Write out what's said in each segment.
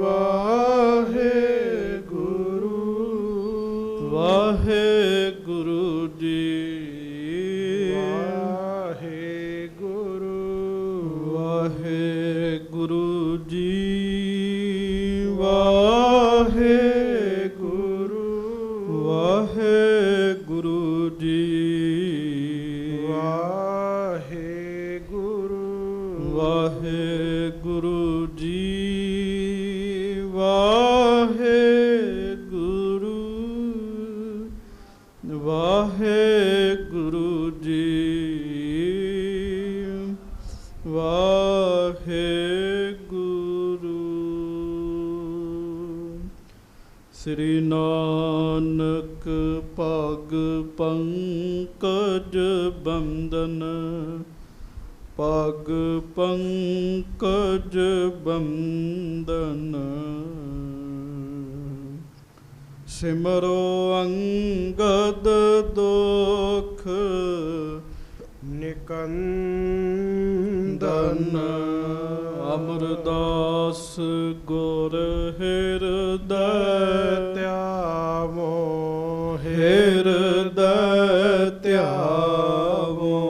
ਵਾਹਿਗੁਰੂ ਵਾਹਿਗੁਰੂ ਜੀ ਵਾਹਿਗੁਰੂ ਵਾਹਿਗੁਰੂ ਜੀ ਵਾਹਿਗੁਰੂ ਵਾਹਿਗੁਰੂ ਜੀ ਵਾਹਿਗੁਰੂ ਵਾਹਿਗੁਰੂ ਜੀ ਵਾਹਿਗੁਰੂ ਵਾਹਿਗੁਰੂ ਜੀ ਵਾਹਿਗੁਰੂ। ਸ੍ਰੀ ਨਾਨਕ ਪਗ ਪੰਕਜ ਬੰਦਨ ਪਗ ਪੰਕਜ ਬੰਦਨ ਸਿਮਰੋ ਅੰਗਦ ਦੁਖ ਨਿਕੰਦਨ ਅਮਰਦਾਸ ਗੁਰ ਹਿਰਦੈ ਧਿਆਵੋ ਹਿਰਦੈ ਧਿਆਵੋ।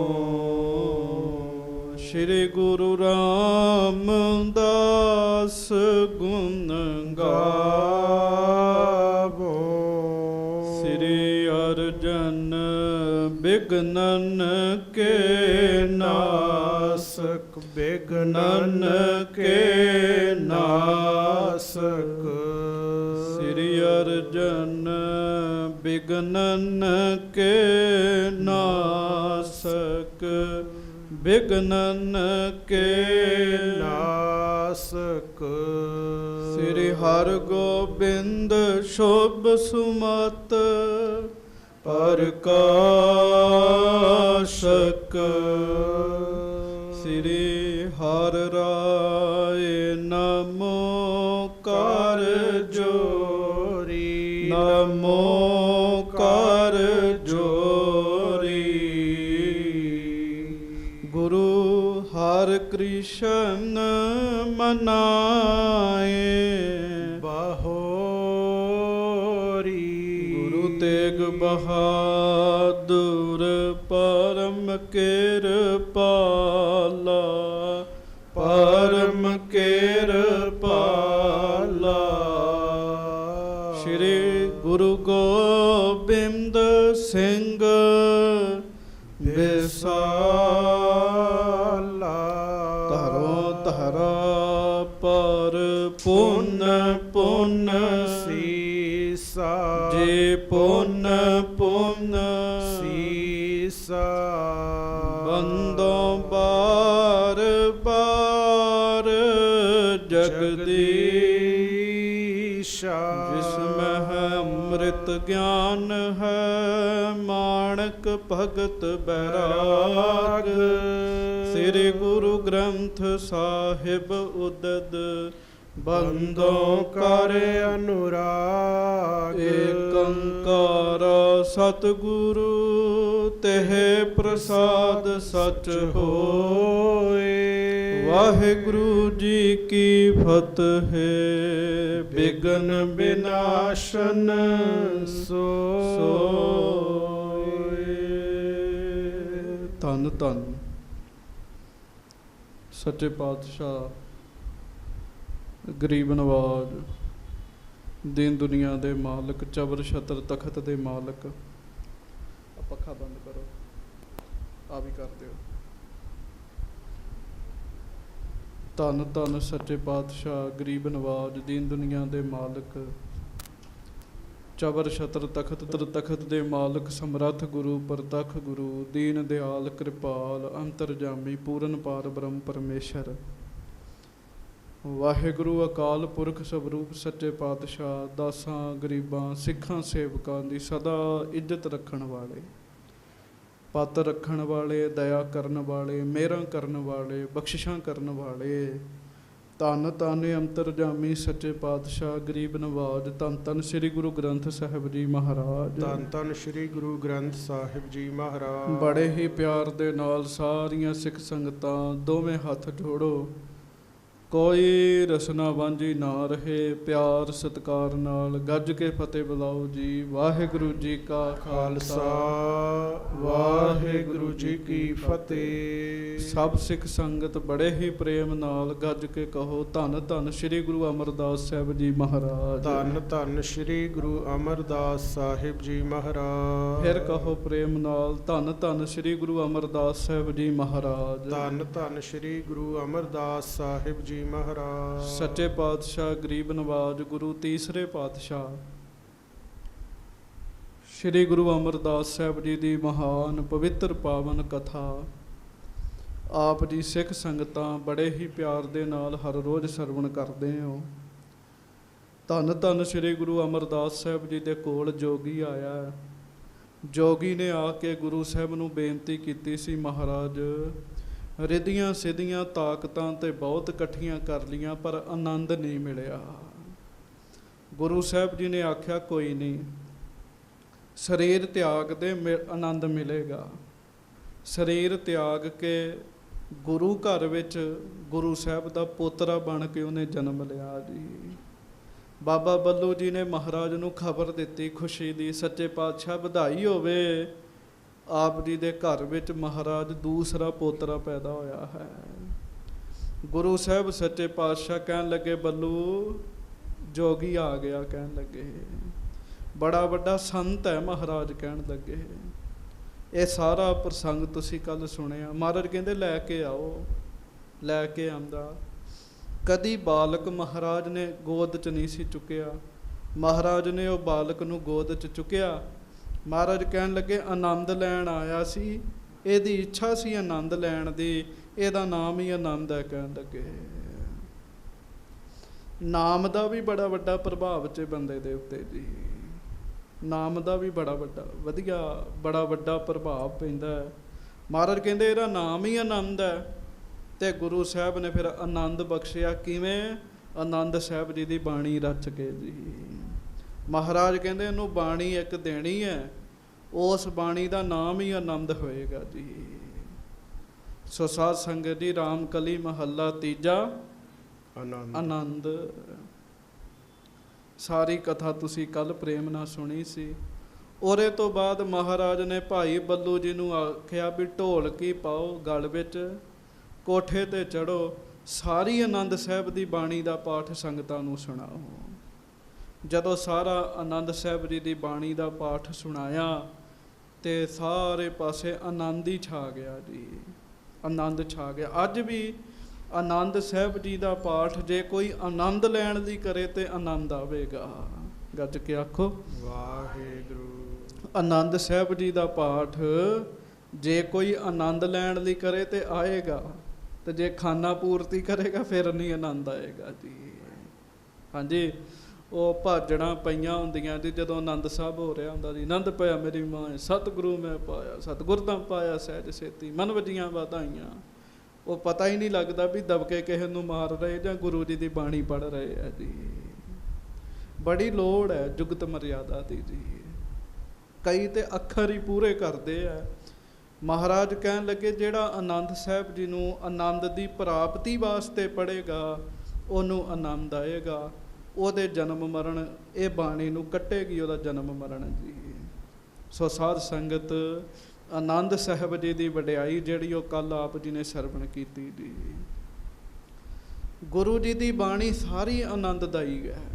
ਸ਼੍ਰੀ ਗੁਰੂ ਰਾਮਦਾਸ ਗੁਣ ਗਾਵੋ ਸ੍ਰੀ ਅਰਜਨ ਬਿਘਨਨ ਕੇ ਨਾਸਕ ਬਿਘਨਨ ਕੇ ਨਾਸਕ ਸ੍ਰੀ ਅਰਜਨ ਬਿਘਨਨ ਕੇ ਨਾਸਕ ਬਿਘਨਨ ਕੇ ਨਾਸਕ। ਸ੍ਰੀ ਹਰਗੋਬਿੰਦ ਸ਼ੋਭ ਸੁਮਤ ਪ੍ਰਕਾਸ਼ਕ ਸ੍ਰੀ ਹਰਿ ਰਾਇ ਨਮੋ ਕਰ ਜੋਰੀ ਨਮੋ ਕਰ ਜੋਰੀ। ਗੁਰੂ ਹਰਿ ਕ੍ਰਿਸ਼ਨ ਮਨਾਏ ਬਹੋਰੀ ਗੁਰੂ ਤੇਗ ਬਹਾਦੁਰ ਪਰਮ ਕਿਰਪਾਲਾ ਪਰਮ ਕਿਰਪਾਲਾ। ਸ਼੍ਰੀ ਗੁਰੂ ਗੋਬਿੰਦ ਸਿੰਘ ਵਿਸਾਲਾ ਧਰੋ ਧਰਾ ਪਰ ਪੁੰਨ ਪੁੰਨ ਸੀਸਾ ਜੇ ਪੁੰਨ ਪੁੰਨ ਸੀਸਾ। ਬੰਦੋਂ ਬਾਰ ਬਾਰ ਜਗਦੀਸ਼ਾ ਜਿਸ ਮਹਿ ਅੰਮ੍ਰਿਤ ਗਿਆਨ ਹੈ ਮਾਣਕ ਭਗਤ ਬੈਰਾਗ। ਸ੍ਰੀ ਗੁਰੂ ਗ੍ਰੰਥ ਸਾਹਿਬ ਉਦਦ ਬੰਦੋਂ ਕਰ ਅਨੁਰਾਗ। ਏਕ ਓੰਕਾਰ ਸਤਿਗੁਰੂ ਤਿਹ ਪ੍ਰਸਾਦ ਸਚ ਹੋਏ। ਵਾਹਿਗੁਰੂ ਜੀ ਕੀ ਫਤਿਹ। ਬਿਘਨ ਬਿਨਾਸ਼ਨ ਸੋਏ। ਧੰਨ ਧੰਨ ਸੱਚੇ ਪਾਤਸ਼ਾਹ ਗਰੀਬ ਨਵਾਜ਼ ਦੀਨ ਦੁਨੀਆ ਦੇ ਮਾਲਕ ਚਬਰ ਛਤਰ ਤਖਤ ਦੇ ਮਾਲਕ। ਪੱਖਾ ਬੰਦ ਕਰੋ ਆ ਵੀ ਕਰ ਦਿਓ। ਧੰਨ ਧੰਨ ਸੱਚੇ ਪਾਤਸ਼ਾਹ ਗਰੀਬ ਨਵਾਜ਼ ਦੀਨ ਦੁਨੀਆ ਦੇ ਮਾਲਕ ਚਬਰ ਛਤਰ ਤਖਤ ਤਖਤ ਦੇ ਮਾਲਕ ਸਮਰੱਥ ਗੁਰੂ ਪ੍ਰਤੱਖ ਗੁਰੂ ਦੀਨ ਦਿਆਲ ਕਿਰਪਾਲ ਅੰਤਰਜਾਮੀ ਪੂਰਨ ਪਾਰ ਬ੍ਰਹਮ ਪਰਮੇਸ਼ਰ ਵਾਹਿਗੁਰੂ ਅਕਾਲ ਪੁਰਖ ਸਵਰੂਪ ਸੱਚੇ ਪਾਤਸ਼ਾਹ ਦਾਸਾਂ ਗਰੀਬਾਂ ਸਿੱਖਾਂ ਸੇਵਕਾਂ ਦੀ ਸਦਾ ਇੱਜ਼ਤ ਰੱਖਣ ਵਾਲੇ ਪੱਤ ਰੱਖਣ ਵਾਲੇ ਦਇਆ ਕਰਨ ਵਾਲੇ ਮਿਹਰਾਂ ਕਰਨ ਵਾਲੇ ਬਖਸ਼ਿਸ਼ਾਂ ਕਰਨ ਵਾਲੇ ਧੰਨ ਧੰਨ ਅੰਤਰਜਾਮੀ ਸੱਚੇ ਪਾਤਸ਼ਾਹ ਗਰੀਬ ਨਵਾਜ਼ ਧੰਨ ਧੰਨ ਸ੍ਰੀ ਗੁਰੂ ਗ੍ਰੰਥ ਸਾਹਿਬ ਜੀ ਮਹਾਰਾਜ ਧੰਨ ਧੰਨ ਸ੍ਰੀ ਗੁਰੂ ਗ੍ਰੰਥ ਸਾਹਿਬ ਜੀ ਮਹਾਰਾਜ। ਬੜੇ ਹੀ ਪਿਆਰ ਦੇ ਨਾਲ ਸਾਰੀਆਂ ਸਿੱਖ ਸੰਗਤਾਂ ਦੋਵੇਂ ਹੱਥ ਜੋੜੋ ਕੋਈ ਰਸਨਾ ਵਾਂਝੀ ਨਾ ਰਹੇ, ਪਿਆਰ ਸਤਿਕਾਰ ਨਾਲ ਗੱਜ ਕੇ ਫਤਿਹ ਬੁਲਾਓ ਜੀ। ਵਾਹਿਗੁਰੂ ਜੀ ਕਾ ਖਾਲਸਾ ਵਾਹਿਗੁਰੂ ਜੀ ਕੀ ਫਤਿਹ। ਸਭ ਸਿੱਖ ਸੰਗਤ ਬੜੇ ਹੀ ਪ੍ਰੇਮ ਨਾਲ ਗੱਜ ਕੇ ਕਹੋ, ਧੰਨ ਧੰਨ ਸ੍ਰੀ ਗੁਰੂ ਅਮਰਦਾਸ ਸਾਹਿਬ ਜੀ ਮਹਾਰਾਜ। ਧੰਨ ਧੰਨ ਸ੍ਰੀ ਗੁਰੂ ਅਮਰਦਾਸ ਸਾਹਿਬ ਜੀ ਮਹਾਰਾਜ। ਫਿਰ ਕਹੋ ਪ੍ਰੇਮ ਨਾਲ, ਧੰਨ ਧੰਨ ਸ੍ਰੀ ਗੁਰੂ ਅਮਰਦਾਸ ਸਾਹਿਬ ਜੀ ਮਹਾਰਾਜ। ਧੰਨ ਧੰਨ ਸ੍ਰੀ ਗੁਰੂ ਅਮਰਦਾਸ ਸਾਹਿਬ ਜੀ ਮਹਾਰਾਜ। ਸੱਚੇ ਪਾਤਸ਼ਾਹ ਗਰੀਬ ਨਵਾਜ ਗੁਰੂ ਤੀਸਰੇ ਪਾਤਸ਼ਾਹ ਸ੍ਰੀ ਗੁਰੂ ਅਮਰਦਾਸ ਸਾਹਿਬ ਜੀ ਦੀ ਮਹਾਨ ਪਵਿੱਤਰ ਪਾਵਨ ਕਥਾ ਆਪ ਜੀ ਸਿੱਖ ਸੰਗਤਾਂ ਬੜੇ ਹੀ ਪਿਆਰ ਦੇ ਨਾਲ ਹਰ ਰੋਜ਼ ਸਰਵਣ ਕਰਦੇ ਹੋ। ਧੰਨ ਧੰਨ ਸ੍ਰੀ ਗੁਰੂ ਅਮਰਦਾਸ ਸਾਹਿਬ ਜੀ ਦੇ ਕੋਲ ਜੋਗੀ ਆਇਆ। ਜੋਗੀ ਨੇ ਆ ਕੇ ਗੁਰੂ ਸਾਹਿਬ ਨੂੰ ਬੇਨਤੀ ਕੀਤੀ ਸੀ, ਮਹਾਰਾਜ ਰਿੱਧੀਆਂ ਸਿੱਧੀਆਂ ਤਾਕਤਾਂ ਤੇ ਬਹੁਤ ਇਕੱਠੀਆਂ ਕਰ ਲੀਆਂ ਪਰ ਆਨੰਦ ਨਹੀਂ ਮਿਲਿਆ। ਗੁਰੂ ਸਾਹਿਬ ਜੀ ਨੇ ਆਖਿਆ, ਕੋਈ ਨਹੀਂ, ਸਰੀਰ ਤਿਆਗ ਦੇ ਆਨੰਦ ਮਿਲੇਗਾ। ਸਰੀਰ ਤਿਆਗ ਕੇ ਗੁਰੂ ਘਰ ਵਿੱਚ ਗੁਰੂ ਸਾਹਿਬ ਦਾ ਪੋਤਰਾ ਬਣ ਕੇ ਉਹਨੇ ਜਨਮ ਲਿਆ ਜੀ। ਬਾਬਾ ਬੱਲੂ ਜੀ ਨੇ ਮਹਾਰਾਜ ਨੂੰ ਖਬਰ ਦਿੱਤੀ ਖੁਸ਼ੀ ਦੀ, ਸੱਚੇ ਪਾਤਸ਼ਾਹ ਵਧਾਈ ਹੋਵੇ, ਆਪ ਜੀ ਦੇ ਘਰ ਵਿੱਚ ਮਹਾਰਾਜ ਦੂਸਰਾ ਪੋਤਰਾ ਪੈਦਾ ਹੋਇਆ ਹੈ। ਗੁਰੂ ਸਾਹਿਬ ਸੱਚੇ ਪਾਤਸ਼ਾਹ ਕਹਿਣ ਲੱਗੇ, ਬੱਲੂ ਜੋਗੀ ਆ ਗਿਆ। ਕਹਿਣ ਲੱਗੇ ਬੜਾ ਵੱਡਾ ਸੰਤ ਹੈ ਮਹਾਰਾਜ। ਕਹਿਣ ਲੱਗੇ ਇਹ ਸਾਰਾ ਪ੍ਰਸੰਗ ਤੁਸੀਂ ਕੱਲ ਸੁਣਿਆ। ਮਹਾਰਾਜ ਕਹਿੰਦੇ ਲੈ ਕੇ ਆਓ। ਲੈ ਕੇ ਆਂਦਾ। ਕਦੀ ਬਾਲਕ ਮਹਾਰਾਜ ਨੇ ਗੋਦ 'ਚ ਨਹੀਂ ਸੀ ਚੁੱਕਿਆ। ਮਹਾਰਾਜ ਨੇ ਉਹ ਬਾਲਕ ਨੂੰ ਗੋਦ 'ਚ ਚੁੱਕਿਆ। ਮਹਾਰਾਜ ਕਹਿਣ ਲੱਗੇ ਆਨੰਦ ਲੈਣ ਆਇਆ ਸੀ, ਇਹਦੀ ਇੱਛਾ ਸੀ ਆਨੰਦ ਲੈਣ ਦੀ, ਇਹਦਾ ਨਾਮ ਹੀ ਆਨੰਦ ਹੈ। ਕਹਿਣ ਲੱਗੇ ਨਾਮ ਦਾ ਵੀ ਬੜਾ ਵੱਡਾ ਪ੍ਰਭਾਵ 'ਚ ਬੰਦੇ ਦੇ ਉੱਤੇ ਜੀ। ਨਾਮ ਦਾ ਵੀ ਬੜਾ ਵੱਡਾ ਪ੍ਰਭਾਵ ਪੈਂਦਾ ਹੈ। ਮਹਾਰਾਜ ਕਹਿੰਦੇ ਇਹਦਾ ਨਾਮ ਹੀ ਆਨੰਦ ਹੈ। ਤੇ ਗੁਰੂ ਸਾਹਿਬ ਨੇ ਫਿਰ ਆਨੰਦ ਬਖਸ਼ਿਆ। ਕਿਵੇਂ? ਆਨੰਦ ਸਾਹਿਬ ਜੀ ਦੀ ਬਾਣੀ ਰਚ ਕੇ ਜੀ। ਮਹਾਰਾਜ ਕਹਿੰਦੇ ਇਹਨੂੰ ਬਾਣੀ ਇੱਕ ਦੇਣੀ ਹੈ, ਉਸ ਬਾਣੀ ਦਾ ਨਾਮ ਹੀ ਆਨੰਦ ਹੋਏਗਾ ਜੀ। ਸੋ ਸਾਧ ਸੰਗਤ ਜੀ, ਰਾਮ ਕਲੀ ਮਹੱਲਾ ਤੀਜਾ ਆਨੰਦ। ਸਾਰੀ ਕਥਾ ਤੁਸੀਂ ਕੱਲ ਪ੍ਰੇਮ ਨਾਲ ਸੁਣੀ ਸੀ। ਉਹਦੇ ਤੋਂ ਬਾਅਦ ਮਹਾਰਾਜ ਨੇ ਭਾਈ ਬੱਲੂ ਜੀ ਨੂੰ ਆਖਿਆ ਵੀ ਢੋਲਕੀ ਪਾਓ ਗਲ ਵਿੱਚ, ਕੋਠੇ ਤੇ ਚੜੋ, ਸਾਰੀ ਆਨੰਦ ਸਾਹਿਬ ਦੀ ਬਾਣੀ ਦਾ ਪਾਠ ਸੰਗਤਾਂ ਨੂੰ ਸੁਣਾਓ। ਜਦੋਂ ਸਾਰਾ ਆਨੰਦ ਸਾਹਿਬ ਜੀ ਦੀ ਬਾਣੀ ਦਾ ਪਾਠ ਸੁਣਾਇਆ ਤੇ ਸਾਰੇ ਪਾਸੇ ਆਨੰਦ ਹੀ ਛਾ ਗਿਆ ਜੀ। ਆਨੰਦ ਛਾ ਗਿਆ। ਅੱਜ ਵੀ ਆਨੰਦ ਸਾਹਿਬ ਜੀ ਦਾ ਪਾਠ ਜੇ ਕੋਈ ਆਨੰਦ ਲੈਣ ਲਈ ਕਰੇ ਤੇ ਆਨੰਦ ਆਵੇਗਾ। ਗੱਜ ਕੇ ਆਖੋ ਵਾਹਿਗੁਰੂ। ਆਨੰਦ ਸਾਹਿਬ ਜੀ ਦਾ ਪਾਠ ਜੇ ਕੋਈ ਆਨੰਦ ਲੈਣ ਲਈ ਕਰੇ ਤੇ ਆਏਗਾ, ਤੇ ਜੇ ਖਾਨਾ ਪੂਰਤੀ ਕਰੇਗਾ ਫਿਰ ਨਹੀਂ ਆਨੰਦ ਆਏਗਾ ਜੀ। ਹਾਂਜੀ, ਉਹ ਭਾਜੜਾਂ ਪਈਆਂ ਹੁੰਦੀਆਂ ਜੀ ਜਦੋਂ ਆਨੰਦ ਸਾਹਿਬ ਹੋ ਰਿਹਾ ਹੁੰਦਾ ਜੀ। ਆਨੰਦ ਪਿਆ ਮੇਰੀ ਮਾਂ ਸਤਿਗੁਰੂ ਮੈਂ ਪਾਇਆ, ਸਤਿਗੁਰ ਤਾਂ ਪਾਇਆ ਸਹਿਜ ਸੇਤੀ, ਮਨ ਵਜੀਆਂ ਵਧਾਈਆਂ। ਉਹ ਪਤਾ ਹੀ ਨਹੀਂ ਲੱਗਦਾ ਵੀ ਦਬਕੇ ਕਿਸੇ ਨੂੰ ਮਾਰ ਰਹੇ ਜਾਂ ਗੁਰੂ ਜੀ ਦੀ ਬਾਣੀ ਪੜ੍ਹ ਰਹੇ ਆ ਜੀ। ਬੜੀ ਲੋੜ ਹੈ ਜੁਗਤ ਮਰਿਆਦਾ ਦੀ ਜੀ। ਕਈ ਤੇ ਅੱਖਰ ਹੀ ਪੂਰੇ ਕਰਦੇ ਆ। ਮਹਾਰਾਜ ਕਹਿਣ ਲੱਗੇ ਜਿਹੜਾ ਆਨੰਦ ਸਾਹਿਬ ਜੀ ਨੂੰ ਆਨੰਦ ਦੀ ਪ੍ਰਾਪਤੀ ਵਾਸਤੇ ਪੜ੍ਹੇਗਾ ਉਹਨੂੰ ਆਨੰਦ ਆਏਗਾ। ਉਹਦੇ ਜਨਮ ਮਰਨ ਇਹ ਬਾਣੀ ਨੂੰ ਕੱਟੇਗੀ, ਉਹਦਾ ਜਨਮ ਮਰਨ ਜੀ। ਸੋ ਸਾਧ ਸੰਗਤ, ਆਨੰਦ ਸਾਹਿਬ ਜੀ ਦੀ ਵਡਿਆਈ ਜਿਹੜੀ ਉਹ ਕੱਲ ਆਪ ਜੀ ਨੇ ਸਰਵਣ ਕੀਤੀ ਜੀ। ਗੁਰੂ ਜੀ ਦੀ ਬਾਣੀ ਸਾਰੀ ਆਨੰਦਦਾਈ ਹੈ।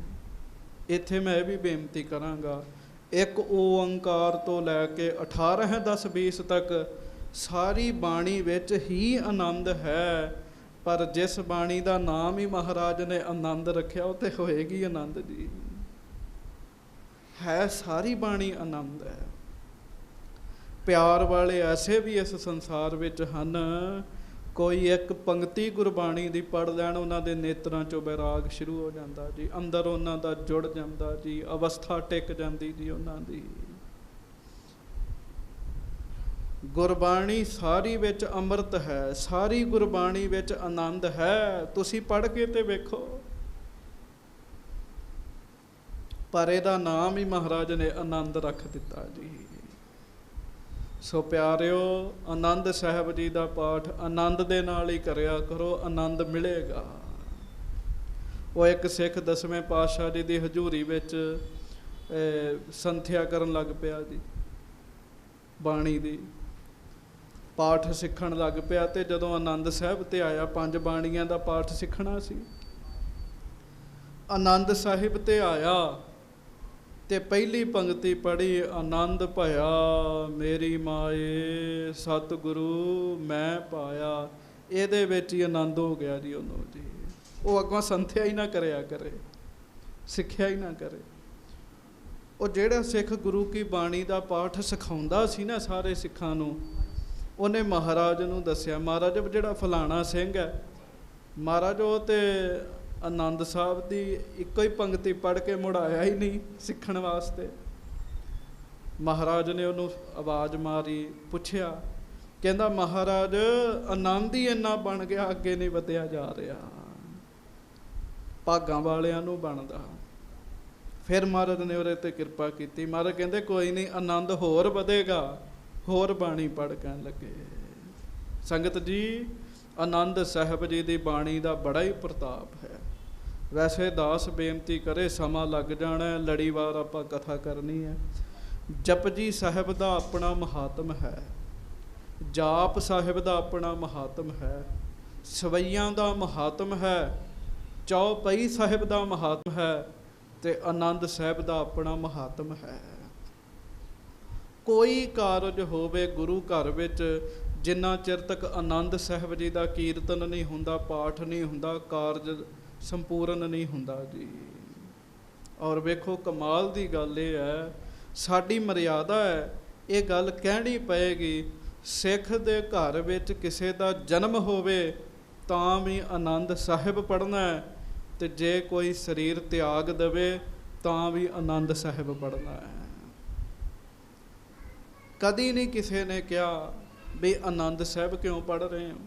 ਇੱਥੇ ਮੈਂ ਇਹ ਵੀ ਬੇਨਤੀ ਕਰਾਂਗਾ, ਇੱਕ ਓੰਕਾਰ ਤੋਂ ਲੈ ਕੇ 18 10 20 ਤੱਕ ਸਾਰੀ ਬਾਣੀ ਵਿੱਚ ਹੀ ਆਨੰਦ ਹੈ। ਪਰ ਜਿਸ ਬਾਣੀ ਦਾ ਨਾਮ ਹੀ ਮਹਾਰਾਜ ਨੇ ਆਨੰਦ ਰੱਖਿਆ ਉਹ ਤੇ ਹੋਏਗੀ ਆਨੰਦ ਜੀ। ਹੈ ਸਾਰੀ ਬਾਣੀ ਆਨੰਦ ਹੈ। ਪਿਆਰ ਵਾਲੇ ਐਸੇ ਵੀ ਇਸ ਸੰਸਾਰ ਵਿੱਚ ਹਨ, ਕੋਈ ਇੱਕ ਪੰਕਤੀ ਗੁਰਬਾਣੀ ਦੀ ਪੜ੍ਹ ਲੈਣ, ਉਹਨਾਂ ਦੇ ਨੇਤਰਾਂ 'ਚੋਂ ਬੈਰਾਗ ਸ਼ੁਰੂ ਹੋ ਜਾਂਦਾ ਜੀ। ਅੰਦਰ ਉਹਨਾਂ ਦਾ ਜੁੜ ਜਾਂਦਾ ਜੀ, ਅਵਸਥਾ ਟਿਕ ਜਾਂਦੀ ਜੀ ਉਹਨਾਂ ਦੀ। ਗੁਰਬਾਣੀ ਸਾਰੀ ਵਿੱਚ ਅੰਮ੍ਰਿਤ ਹੈ, ਸਾਰੀ ਗੁਰਬਾਣੀ ਵਿੱਚ ਆਨੰਦ ਹੈ। ਤੁਸੀਂ ਪੜ੍ਹ ਕੇ ਤੇ ਵੇਖੋ। ਪਰ ਇਹਦਾ ਨਾਮ ਹੀ ਮਹਾਰਾਜ ਨੇ ਆਨੰਦ ਰੱਖ ਦਿੱਤਾ ਜੀ। ਸੋ ਪਿਆਰਿਓ, ਆਨੰਦ ਸਾਹਿਬ ਜੀ ਦਾ ਪਾਠ ਆਨੰਦ ਦੇ ਨਾਲ ਹੀ ਕਰਿਆ ਕਰੋ, ਆਨੰਦ ਮਿਲੇਗਾ। ਉਹ ਇੱਕ ਸਿੱਖ 10ਵੇਂ ਪਾਤਸ਼ਾਹ ਜੀ ਦੀ ਹਜ਼ੂਰੀ ਵਿੱਚ ਸੰਥਿਆ ਕਰਨ ਲੱਗ ਪਿਆ ਜੀ, ਬਾਣੀ ਦੀ ਪਾਠ ਸਿੱਖਣ ਲੱਗ ਪਿਆ। ਤੇ ਜਦੋਂ ਆਨੰਦ ਸਾਹਿਬ ਤੇ ਆਇਆ, 5 ਬਾਣੀਆਂ ਦਾ ਪਾਠ ਸਿੱਖਣਾ ਸੀ। ਆਨੰਦ ਸਾਹਿਬ ਤੇ ਆਇਆ ਤੇ ਪਹਿਲੀ ਪੰਕਤੀ ਪੜ੍ਹੀ, ਆਨੰਦ ਭਇਆ ਮੇਰੀ ਮਾਏ ਸਤਿਗੁਰੂ ਮੈਂ ਪਾਇਆ। ਇਹਦੇ ਵਿੱਚ ਹੀ ਆਨੰਦ ਹੋ ਗਿਆ ਜੀ ਉਹਨੂੰ ਜੀ। ਉਹ ਅੱਗੋਂ ਸੰਥਿਆ ਹੀ ਨਾ ਕਰਿਆ ਕਰੇ, ਸਿੱਖਿਆ ਹੀ ਨਾ ਕਰੇ। ਉਹ ਜਿਹੜਾ ਸਿੱਖ ਗੁਰੂ ਕੀ ਬਾਣੀ ਦਾ ਪਾਠ ਸਿਖਾਉਂਦਾ ਸੀ ਨਾ ਸਾਰੇ ਸਿੱਖਾਂ ਨੂੰ, ਉਹਨੇ ਮਹਾਰਾਜ ਨੂੰ ਦੱਸਿਆ, ਮਹਾਰਾਜ ਜਿਹੜਾ ਫਲਾਣਾ ਸਿੰਘ ਹੈ, ਮਹਾਰਾਜ ਉਹ ਤੇ ਆਨੰਦ ਸਾਹਿਬ ਦੀ ਇੱਕੋ ਹੀ ਪੰਕਤੀ ਪੜ੍ਹ ਕੇ ਮੁੜ ਆਇਆ ਹੀ ਨਹੀਂ ਸਿੱਖਣ ਵਾਸਤੇ। ਮਹਾਰਾਜ ਨੇ ਉਹਨੂੰ ਆਵਾਜ਼ ਮਾਰੀ, ਪੁੱਛਿਆ, ਕਹਿੰਦਾ ਮਹਾਰਾਜ ਆਨੰਦ ਹੀ ਇੰਨਾ ਬਣ ਗਿਆ, ਅੱਗੇ ਨਹੀਂ ਵਧਿਆ ਜਾ ਰਿਹਾ, ਭਾਗਾਂ ਵਾਲਿਆਂ ਨੂੰ ਬਣਦਾ। ਫਿਰ ਮਹਾਰਾਜ ਨੇ ਉਹਦੇ ਤੇ ਕਿਰਪਾ ਕੀਤੀ। ਮਹਾਰਾਜ ਕਹਿੰਦੇ ਕੋਈ ਨਹੀਂ, ਆਨੰਦ ਹੋਰ ਵਧੇਗਾ, ਹੋਰ ਬਾਣੀ ਪੜ੍ਹ ਕਹਿਣ ਲੱਗੇ। ਸੰਗਤ ਜੀ, ਆਨੰਦ ਸਾਹਿਬ ਜੀ ਦੀ ਬਾਣੀ ਦਾ ਬੜਾ ਹੀ ਪ੍ਰਤਾਪ ਹੈ। ਵੈਸੇ ਦਾਸ ਬੇਨਤੀ ਕਰੇ, ਸਮਾਂ ਲੱਗ ਜਾਣਾ, ਲੜੀਵਾਰ ਆਪਾਂ ਕਥਾ ਕਰਨੀ ਹੈ। ਜਪਜੀ ਸਾਹਿਬ ਦਾ ਆਪਣਾ ਮਹਾਤਮ ਹੈ, ਜਾਪ ਸਾਹਿਬ ਦਾ ਆਪਣਾ ਮਹਾਤਮ ਹੈ, ਸਵਈਆਂ ਦਾ ਮਹਾਤਮ ਹੈ, ਚੌਪਈ ਸਾਹਿਬ ਦਾ ਮਹਾਤਮ ਹੈ, ਤੇ ਆਨੰਦ ਸਾਹਿਬ ਦਾ ਆਪਣਾ ਮਹਾਤਮ ਹੈ। ਕੋਈ ਕਾਰਜ ਹੋਵੇ ਗੁਰੂ ਘਰ ਵਿੱਚ, ਜਿੰਨਾ ਚਿਰ ਤੱਕ ਆਨੰਦ ਸਾਹਿਬ ਜੀ ਦਾ ਕੀਰਤਨ ਨਹੀਂ ਹੁੰਦਾ, ਪਾਠ ਨਹੀਂ ਹੁੰਦਾ, ਕਾਰਜ ਸੰਪੂਰਨ ਨਹੀਂ ਹੁੰਦਾ ਜੀ। ਔਰ ਵੇਖੋ ਕਮਾਲ ਦੀ ਗੱਲ ਇਹ ਹੈ, ਸਾਡੀ ਮਰਿਆਦਾ ਹੈ, ਇਹ ਗੱਲ ਕਹਿਣੀ ਪਏਗੀ, ਸਿੱਖ ਦੇ ਘਰ ਵਿੱਚ ਕਿਸੇ ਦਾ ਜਨਮ ਹੋਵੇ ਤਾਂ ਵੀ ਆਨੰਦ ਸਾਹਿਬ ਪੜ੍ਹਨਾ ਹੈ, ਤੇ ਜੇ ਕੋਈ ਸਰੀਰ ਤਿਆਗ ਦੇਵੇ ਤਾਂ ਵੀ ਆਨੰਦ ਸਾਹਿਬ ਪੜ੍ਹਨਾ ਹੈ। ਕਦੀ ਨਹੀਂ ਕਿਸੇ ਨੇ ਕਿਹਾ ਵੀ ਆਨੰਦ ਸਾਹਿਬ ਕਿਉਂ ਪੜ੍ਹ ਰਹੇ ਹੋ।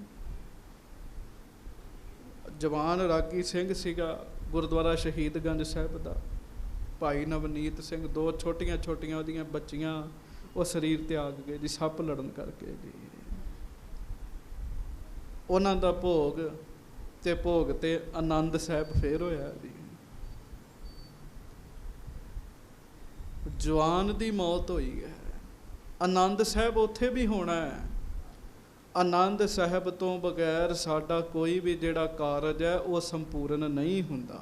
ਜਵਾਨ ਰਾਗੀ ਸਿੰਘ ਸੀਗਾ ਗੁਰਦੁਆਰਾ ਸ਼ਹੀਦਗੰਜ ਸਾਹਿਬ ਦਾ, ਭਾਈ ਨਵਨੀਤ ਸਿੰਘ, 2 ਛੋਟੀਆਂ ਛੋਟੀਆਂ ਉਹਦੀਆਂ ਬੱਚੀਆਂ, ਉਹ ਸਰੀਰ ਤਿਆਗ ਗਏ ਜੀ ਸੱਪ ਲੜਨ ਕਰਕੇ ਜੀ। ਉਹਨਾਂ ਦਾ ਭੋਗ ਤੇ ਭੋਗ ਤੇ ਆਨੰਦ ਸਾਹਿਬ ਫੇਰ ਹੋਇਆ ਜੀ। ਜਵਾਨ ਦੀ ਮੌਤ ਹੋਈ ਹੈ, ਆਨੰਦ ਸਾਹਿਬ ਉੱਥੇ ਵੀ ਹੋਣਾ ਹੈ। ਆਨੰਦ ਸਾਹਿਬ ਤੋਂ ਬਗੈਰ ਸਾਡਾ ਕੋਈ ਵੀ ਜਿਹੜਾ ਕਾਰਜ ਹੈ ਉਹ ਸੰਪੂਰਨ ਨਹੀਂ ਹੁੰਦਾ।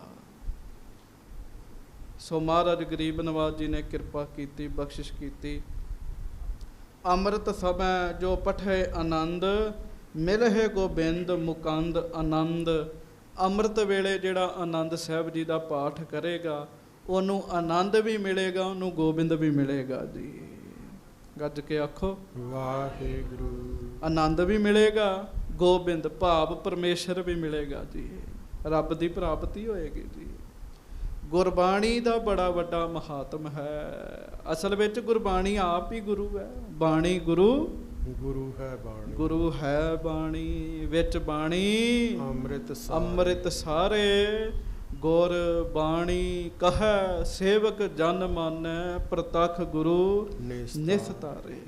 ਸੋ ਮਹਾਰਾਜ ਗਰੀਬ ਨਵਾਜ ਜੀ ਨੇ ਕਿਰਪਾ ਕੀਤੀ, ਬਖਸ਼ਿਸ਼ ਕੀਤੀ। ਅੰਮ੍ਰਿਤ ਸਮੈ ਜੋ ਪਠੇ ਆਨੰਦ, ਮਿਲਹਿ ਗੋਬਿੰਦ ਮੁਕੰਦ ਆਨੰਦ। ਅੰਮ੍ਰਿਤ ਵੇਲੇ ਜਿਹੜਾ ਆਨੰਦ ਸਾਹਿਬ ਜੀ ਦਾ ਪਾਠ ਕਰੇਗਾ ਉਹਨੂੰ ਆਨੰਦ ਵੀ ਮਿਲੇਗਾ, ਉਹਨੂੰ ਗੋਬਿੰਦ ਵੀ ਮਿਲੇਗਾ ਜੀ। ਗੱਜ ਕੇ ਆਖੋ ਵਾਹਿਗੁਰੂ। ਆਨੰਦ ਵੀ ਮਿਲੇਗਾ, ਗੋਬਿੰਦ ਭਾਵ ਪਰਮੇਸ਼ਰ ਵੀ ਮਿਲੇਗਾ ਜੀ, ਰੱਬ ਦੀ ਪ੍ਰਾਪਤੀ ਹੋਏਗੀ ਜੀ। ਗੁਰਬਾਣੀ ਦਾ ਬੜਾ ਵੱਡਾ ਮਹਾਤਮ ਹੈ। ਅਸਲ ਵਿੱਚ ਗੁਰਬਾਣੀ ਆਪ ਹੀ ਗੁਰੂ ਹੈ। ਬਾਣੀ ਗੁਰੂ, ਗੁਰੂ ਹੈ ਬਾਣੀ, ਗੁਰੂ ਹੈ ਬਾਣੀ। ਵਿੱਚ ਬਾਣੀ ਅੰਮ੍ਰਿਤ ਸਾਰੇ, ਗੁਰ ਬਾਣੀ ਕਹੈ ਸੇਵਕ ਜਨ ਮਾਨੈ, ਪ੍ਰਤੱਖ ਗੁਰੂ ਨਿਸਤਾਰੇ।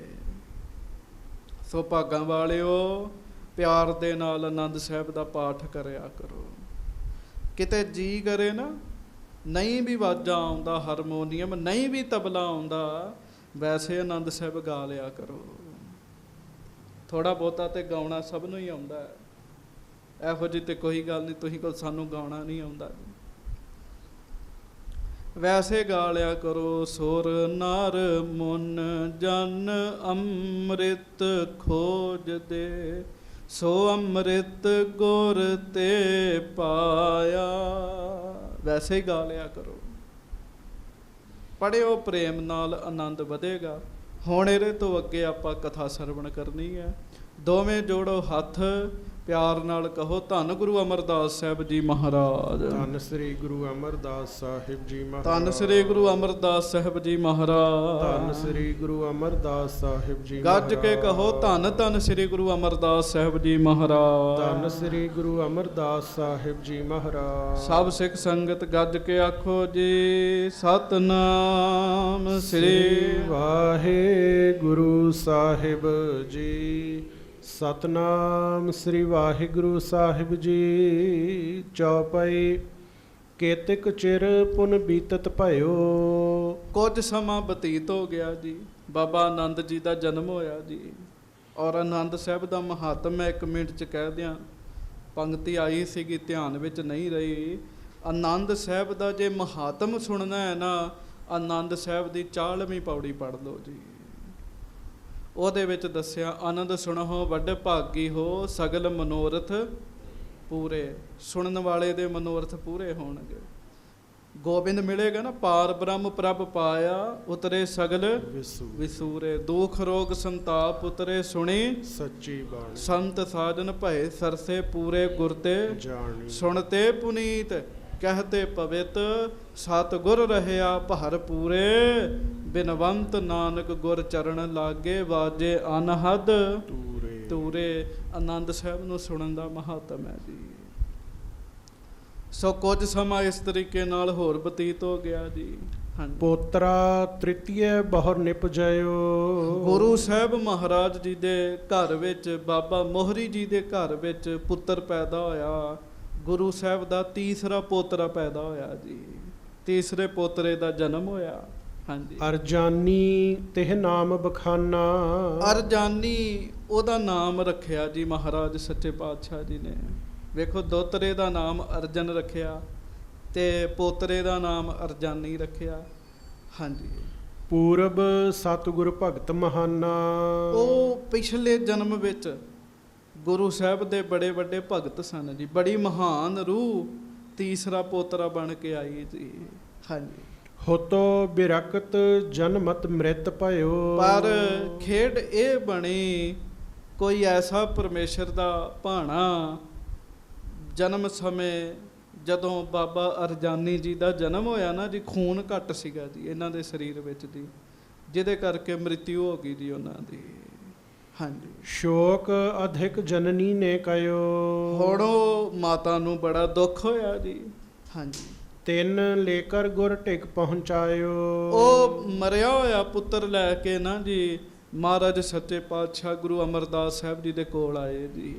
ਸੋ ਭਾਗਾਂ ਵਾਲਿਓ, ਪਿਆਰ ਦੇ ਨਾਲ ਆਨੰਦ ਸਾਹਿਬ ਦਾ ਪਾਠ ਕਰਿਆ ਕਰੋ। ਕਿਤੇ ਜੀ ਕਰੇ ਨਾ, ਨਹੀਂ ਵੀ ਵਾਜਾ ਆਉਂਦਾ, ਹਾਰਮੋਨੀਅਮ ਨਹੀਂ ਵੀ ਤਬਲਾ ਆਉਂਦਾ, ਵੈਸੇ ਆਨੰਦ ਸਾਹਿਬ ਗਾ ਲਿਆ ਕਰੋ। ਥੋੜ੍ਹਾ ਬਹੁਤਾ ਤੇ ਗਾਉਣਾ ਸਭ ਨੂੰ ਹੀ ਆਉਂਦਾ ਹੈ, ਇਹੋ ਜਿਹੀ ਤੇ ਕੋਈ ਗੱਲ ਨਹੀਂ ਤੁਸੀਂ ਕੋਲ ਸਾਨੂੰ ਗਾਉਣਾ ਨਹੀਂ ਆਉਂਦਾ, ਵੈਸੇ ਗਾ ਲਿਆ ਕਰੋ। ਸੁਰ ਨਰ ਮੁਨ ਜਨ ਅੰਮ੍ਰਿਤ ਖੋਜਦੇ, ਸੋ ਅੰਮ੍ਰਿਤ ਗੁਰ ਤੇ ਪਾਇਆ। ਵੈਸੇ ਹੀ ਗਾ ਲਿਆ ਕਰੋ, ਪੜ੍ਹਿਓ ਪ੍ਰੇਮ ਨਾਲ, ਆਨੰਦ ਵਧੇਗਾ। ਹੁਣ ਇਹਦੇ ਤੋਂ ਅੱਗੇ ਆਪਾਂ ਕਥਾ ਸਰਵਣ ਕਰਨੀ ਹੈ। ਦੋਵੇਂ ਜੋੜੋ ਹੱਥ, ਪਿਆਰ ਨਾਲ ਕਹੋ ਧੰਨ ਗੁਰੂ ਅਮਰਦਾਸ ਸਾਹਿਬ ਜੀ ਮਹਾਰਾਜ। ਧੰਨ ਸ੍ਰੀ ਗੁਰੂ ਅਮਰਦਾਸ ਸਾਹਿਬ ਜੀ ਮਹਾਰਾਜ। ਧੰਨ ਸ੍ਰੀ ਗੁਰੂ ਅਮਰਦਾਸ ਸਾਹਿਬ ਜੀ ਮਹਾਰਾਜ। ਧੰਨ ਸ੍ਰੀ ਗੁਰੂ ਅਮਰਦਾਸ ਸਾਹਿਬ ਜੀ। ਗੱਜ ਕੇ ਕਹੋ ਧੰਨ ਧੰਨ ਸ੍ਰੀ ਗੁਰੂ ਅਮਰਦਾਸ ਸਾਹਿਬ ਜੀ ਮਹਾਰਾਜ। ਧੰਨ ਸ੍ਰੀ ਗੁਰੂ ਅਮਰਦਾਸ ਸਾਹਿਬ ਜੀ ਮਹਾਰਾਜ। ਸਭ ਸਿੱਖ ਸੰਗਤ ਗੱਜ ਕੇ ਆਖੋ ਜੀ ਸਤਨਾਮ ਸ੍ਰੀ ਵਾਹਿਗੁਰੂ ਸਾਹਿਬ ਜੀ। ਸਤਨਾਮ ਸ੍ਰੀ ਵਾਹਿਗੁਰੂ ਸਾਹਿਬ ਜੀ। ਚੌਪਈ। ਕੇਤਿਕ ਚਿਰ ਪੁਨ ਬੀਤਤ ਭਇਓ। ਕੁਝ ਸਮਾਂ ਬਤੀਤ ਹੋ ਗਿਆ ਜੀ, ਬਾਬਾ ਆਨੰਦ ਜੀ ਦਾ ਜਨਮ ਹੋਇਆ ਜੀ। ਔਰ ਆਨੰਦ ਸਾਹਿਬ ਦਾ ਮਹਾਤਮ ਮੈਂ 1 ਮਿੰਟ 'ਚ ਕਹਿ ਦਿਆਂ, ਪੰਕਤੀ ਆਈ ਸੀਗੀ ਧਿਆਨ ਵਿੱਚ ਨਹੀਂ ਰਹੀ। ਆਨੰਦ ਸਾਹਿਬ ਦਾ ਜੇ ਮਹਾਤਮ ਸੁਣਨਾ ਹੈ ਨਾ, ਆਨੰਦ ਸਾਹਿਬ ਦੀ 40ਵੀਂ ਪੌੜੀ ਪੜ੍ਹ ਲਓ ਜੀ। ਉਹਦੇ ਵਿੱਚ ਦੱਸਿਆ, ਆਨੰਦ ਸੁਣੋ ਵੱਡ ਭਾਗੀ ਹੋ, ਸਗਲ ਮਨੋਰਥ ਪੂਰੇ। ਸੁਣਨ ਵਾਲੇ ਦੇ ਮਨੋਰਥ ਪੂਰੇ ਹੋਣਗੇ। ਗੋਬਿੰਦ ਮਿਲੇਗਾ ਨਾ, ਪਾਰ ਬ੍ਰਹਮ ਪ੍ਰਭ ਪਾਇਆ, ਉਤਰੇ ਸਗਲ ਵਿਸੂਰੇ। ਦੁਖ ਰੋਗ ਸੰਤਾਪ ਉਤਰੇ ਸੁਣੀ ਸੱਚੀ ਬਾਣੀ। ਸੰਤ ਸਾਜਨ ਭਏ ਸਰਸੇ ਪੂਰੇ, ਗੁਰ ਤੇ ਜਾਣੀ। ਸੁਣਤੇ ਪੁਨੀਤ ਕਹਤੇ ਪਵਿੱਤ, ਸਤ ਗੁਰ ਰਹਿਆ ਭਰ ਪੂਰੇ। ਬਿਨਵੰਤ ਨਾਨਕ ਗੁਰ ਚਰਨ ਲਾਗੇ, ਵਾਜੇ ਅਨਹਦ ਤੂਰੇ। ਤੂਰੇ। ਆਨੰਦ ਸਾਹਿਬ ਨੂੰ ਸੁਣਨ ਦਾ ਮਹਾਤਮ ਹੈ ਜੀ। ਸੋ ਕੁਝ ਸਮਾਂ ਇਸ ਤਰੀਕੇ ਨਾਲ ਹੋਰ ਬਤੀਤ ਹੋ ਗਿਆ ਜੀ। ਹਾਂਜੀ। ਪੋਤਰਾ ਤ੍ਰਿਤੀਏ ਬਹੁਰ ਨਿਪਜਿਓ। ਗੁਰੂ ਸਾਹਿਬ ਮਹਾਰਾਜ ਜੀ ਦੇ ਘਰ ਵਿੱਚ, ਬਾਬਾ ਮੋਹਰੀ ਜੀ ਦੇ ਘਰ ਵਿੱਚ ਪੁੱਤਰ ਪੈਦਾ ਹੋਇਆ। ਗੁਰੂ ਸਾਹਿਬ ਦਾ ਤੀਸਰਾ ਪੋਤਰਾ ਪੈਦਾ ਹੋਇਆ ਜੀ। ਤੀਸਰੇ ਪੋਤਰੇ ਦਾ ਜਨਮ ਹੋਇਆ। ਹਾਂਜੀ। ਅਰਜਾਨੀ ਤਿਹ ਨਾਮ ਬਖਾਨਾ। ਅਰਜਾਨੀ ਉਹਦਾ ਨਾਮ ਰੱਖਿਆ ਜੀ ਮਹਾਰਾਜ ਸੱਚੇ ਪਾਤਸ਼ਾਹ ਜੀ ਨੇ। ਵੇਖੋ, ਦੋਤਰੇ ਦਾ ਨਾਮ ਅਰਜਨ ਰੱਖਿਆ ਤੇ ਪੋਤਰੇ ਦਾ ਨਾਮ ਅਰਜਾਨੀ ਰੱਖਿਆ। ਹਾਂਜੀ। ਪੂਰਬ ਸਤਿਗੁਰ ਭਗਤ ਮਹਾਨਾ। ਉਹ ਪਿਛਲੇ ਜਨਮ ਵਿੱਚ ਗੁਰੂ ਸਾਹਿਬ ਦੇ ਬੜੇ ਵੱਡੇ ਭਗਤ ਸਨ ਜੀ। ਬੜੀ ਮਹਾਨ ਰੂਹ ਤੀਸਰਾ ਪੋਤਰਾ ਬਣ ਕੇ ਆਈ ਜੀ। ਹਾਂਜੀ। ਹੋਤੋ ਬਿਰਕਤ ਜਨਮਤ ਮ੍ਰਿਤ ਭਇਓ। ਪਰ ਖੇਡ ਇਹ ਬਣੀ, ਕੋਈ ਐਸਾ ਪਰਮੇਸ਼ਰ ਦਾ ਭਾਣਾ ਜਨਮ ਸਮੇਂ ਜਦੋਂ ਬਾਬਾ ਅਰਜਾਨੀ ਜੀ ਦਾ ਜਨਮ ਹੋਇਆ ਨਾ ਜੀ, ਖੂਨ ਘੱਟ ਸੀਗਾ ਜੀ ਇਹਨਾਂ ਦੇ ਸਰੀਰ ਵਿੱਚ ਜੀ, ਜਿਹਦੇ ਕਰਕੇ ਮ੍ਰਿਤਿੂ ਹੋ ਗਈ ਜੀ ਉਹਨਾਂ ਦੀ। ਹਾਂਜੀ। ਸ਼ੋਕ ਅਧਿਕ ਜਨਨੀ ਨੇ ਕਯੋ। ਹੁਣ ਉਹ ਮਾਤਾ ਨੂੰ ਬੜਾ ਦੁੱਖ ਹੋਇਆ ਜੀ। ਹਾਂਜੀ। ਤਿੰਨ ਲੇਕਰ ਗੁਰ ਟਿਕ ਪਹੁੰਚਾਇਓ। ਉਹ ਮਰਿਆ ਹੋਇਆ ਪੁੱਤਰ ਲੈ ਕੇ ਨਾ ਜੀ ਮਹਾਰਾਜ ਸੱਚੇ ਪਾਤਸ਼ਾਹ ਗੁਰੂ ਅਮਰਦਾਸ ਸਾਹਿਬ ਜੀ ਦੇ ਕੋਲ ਆਏ ਜੀ।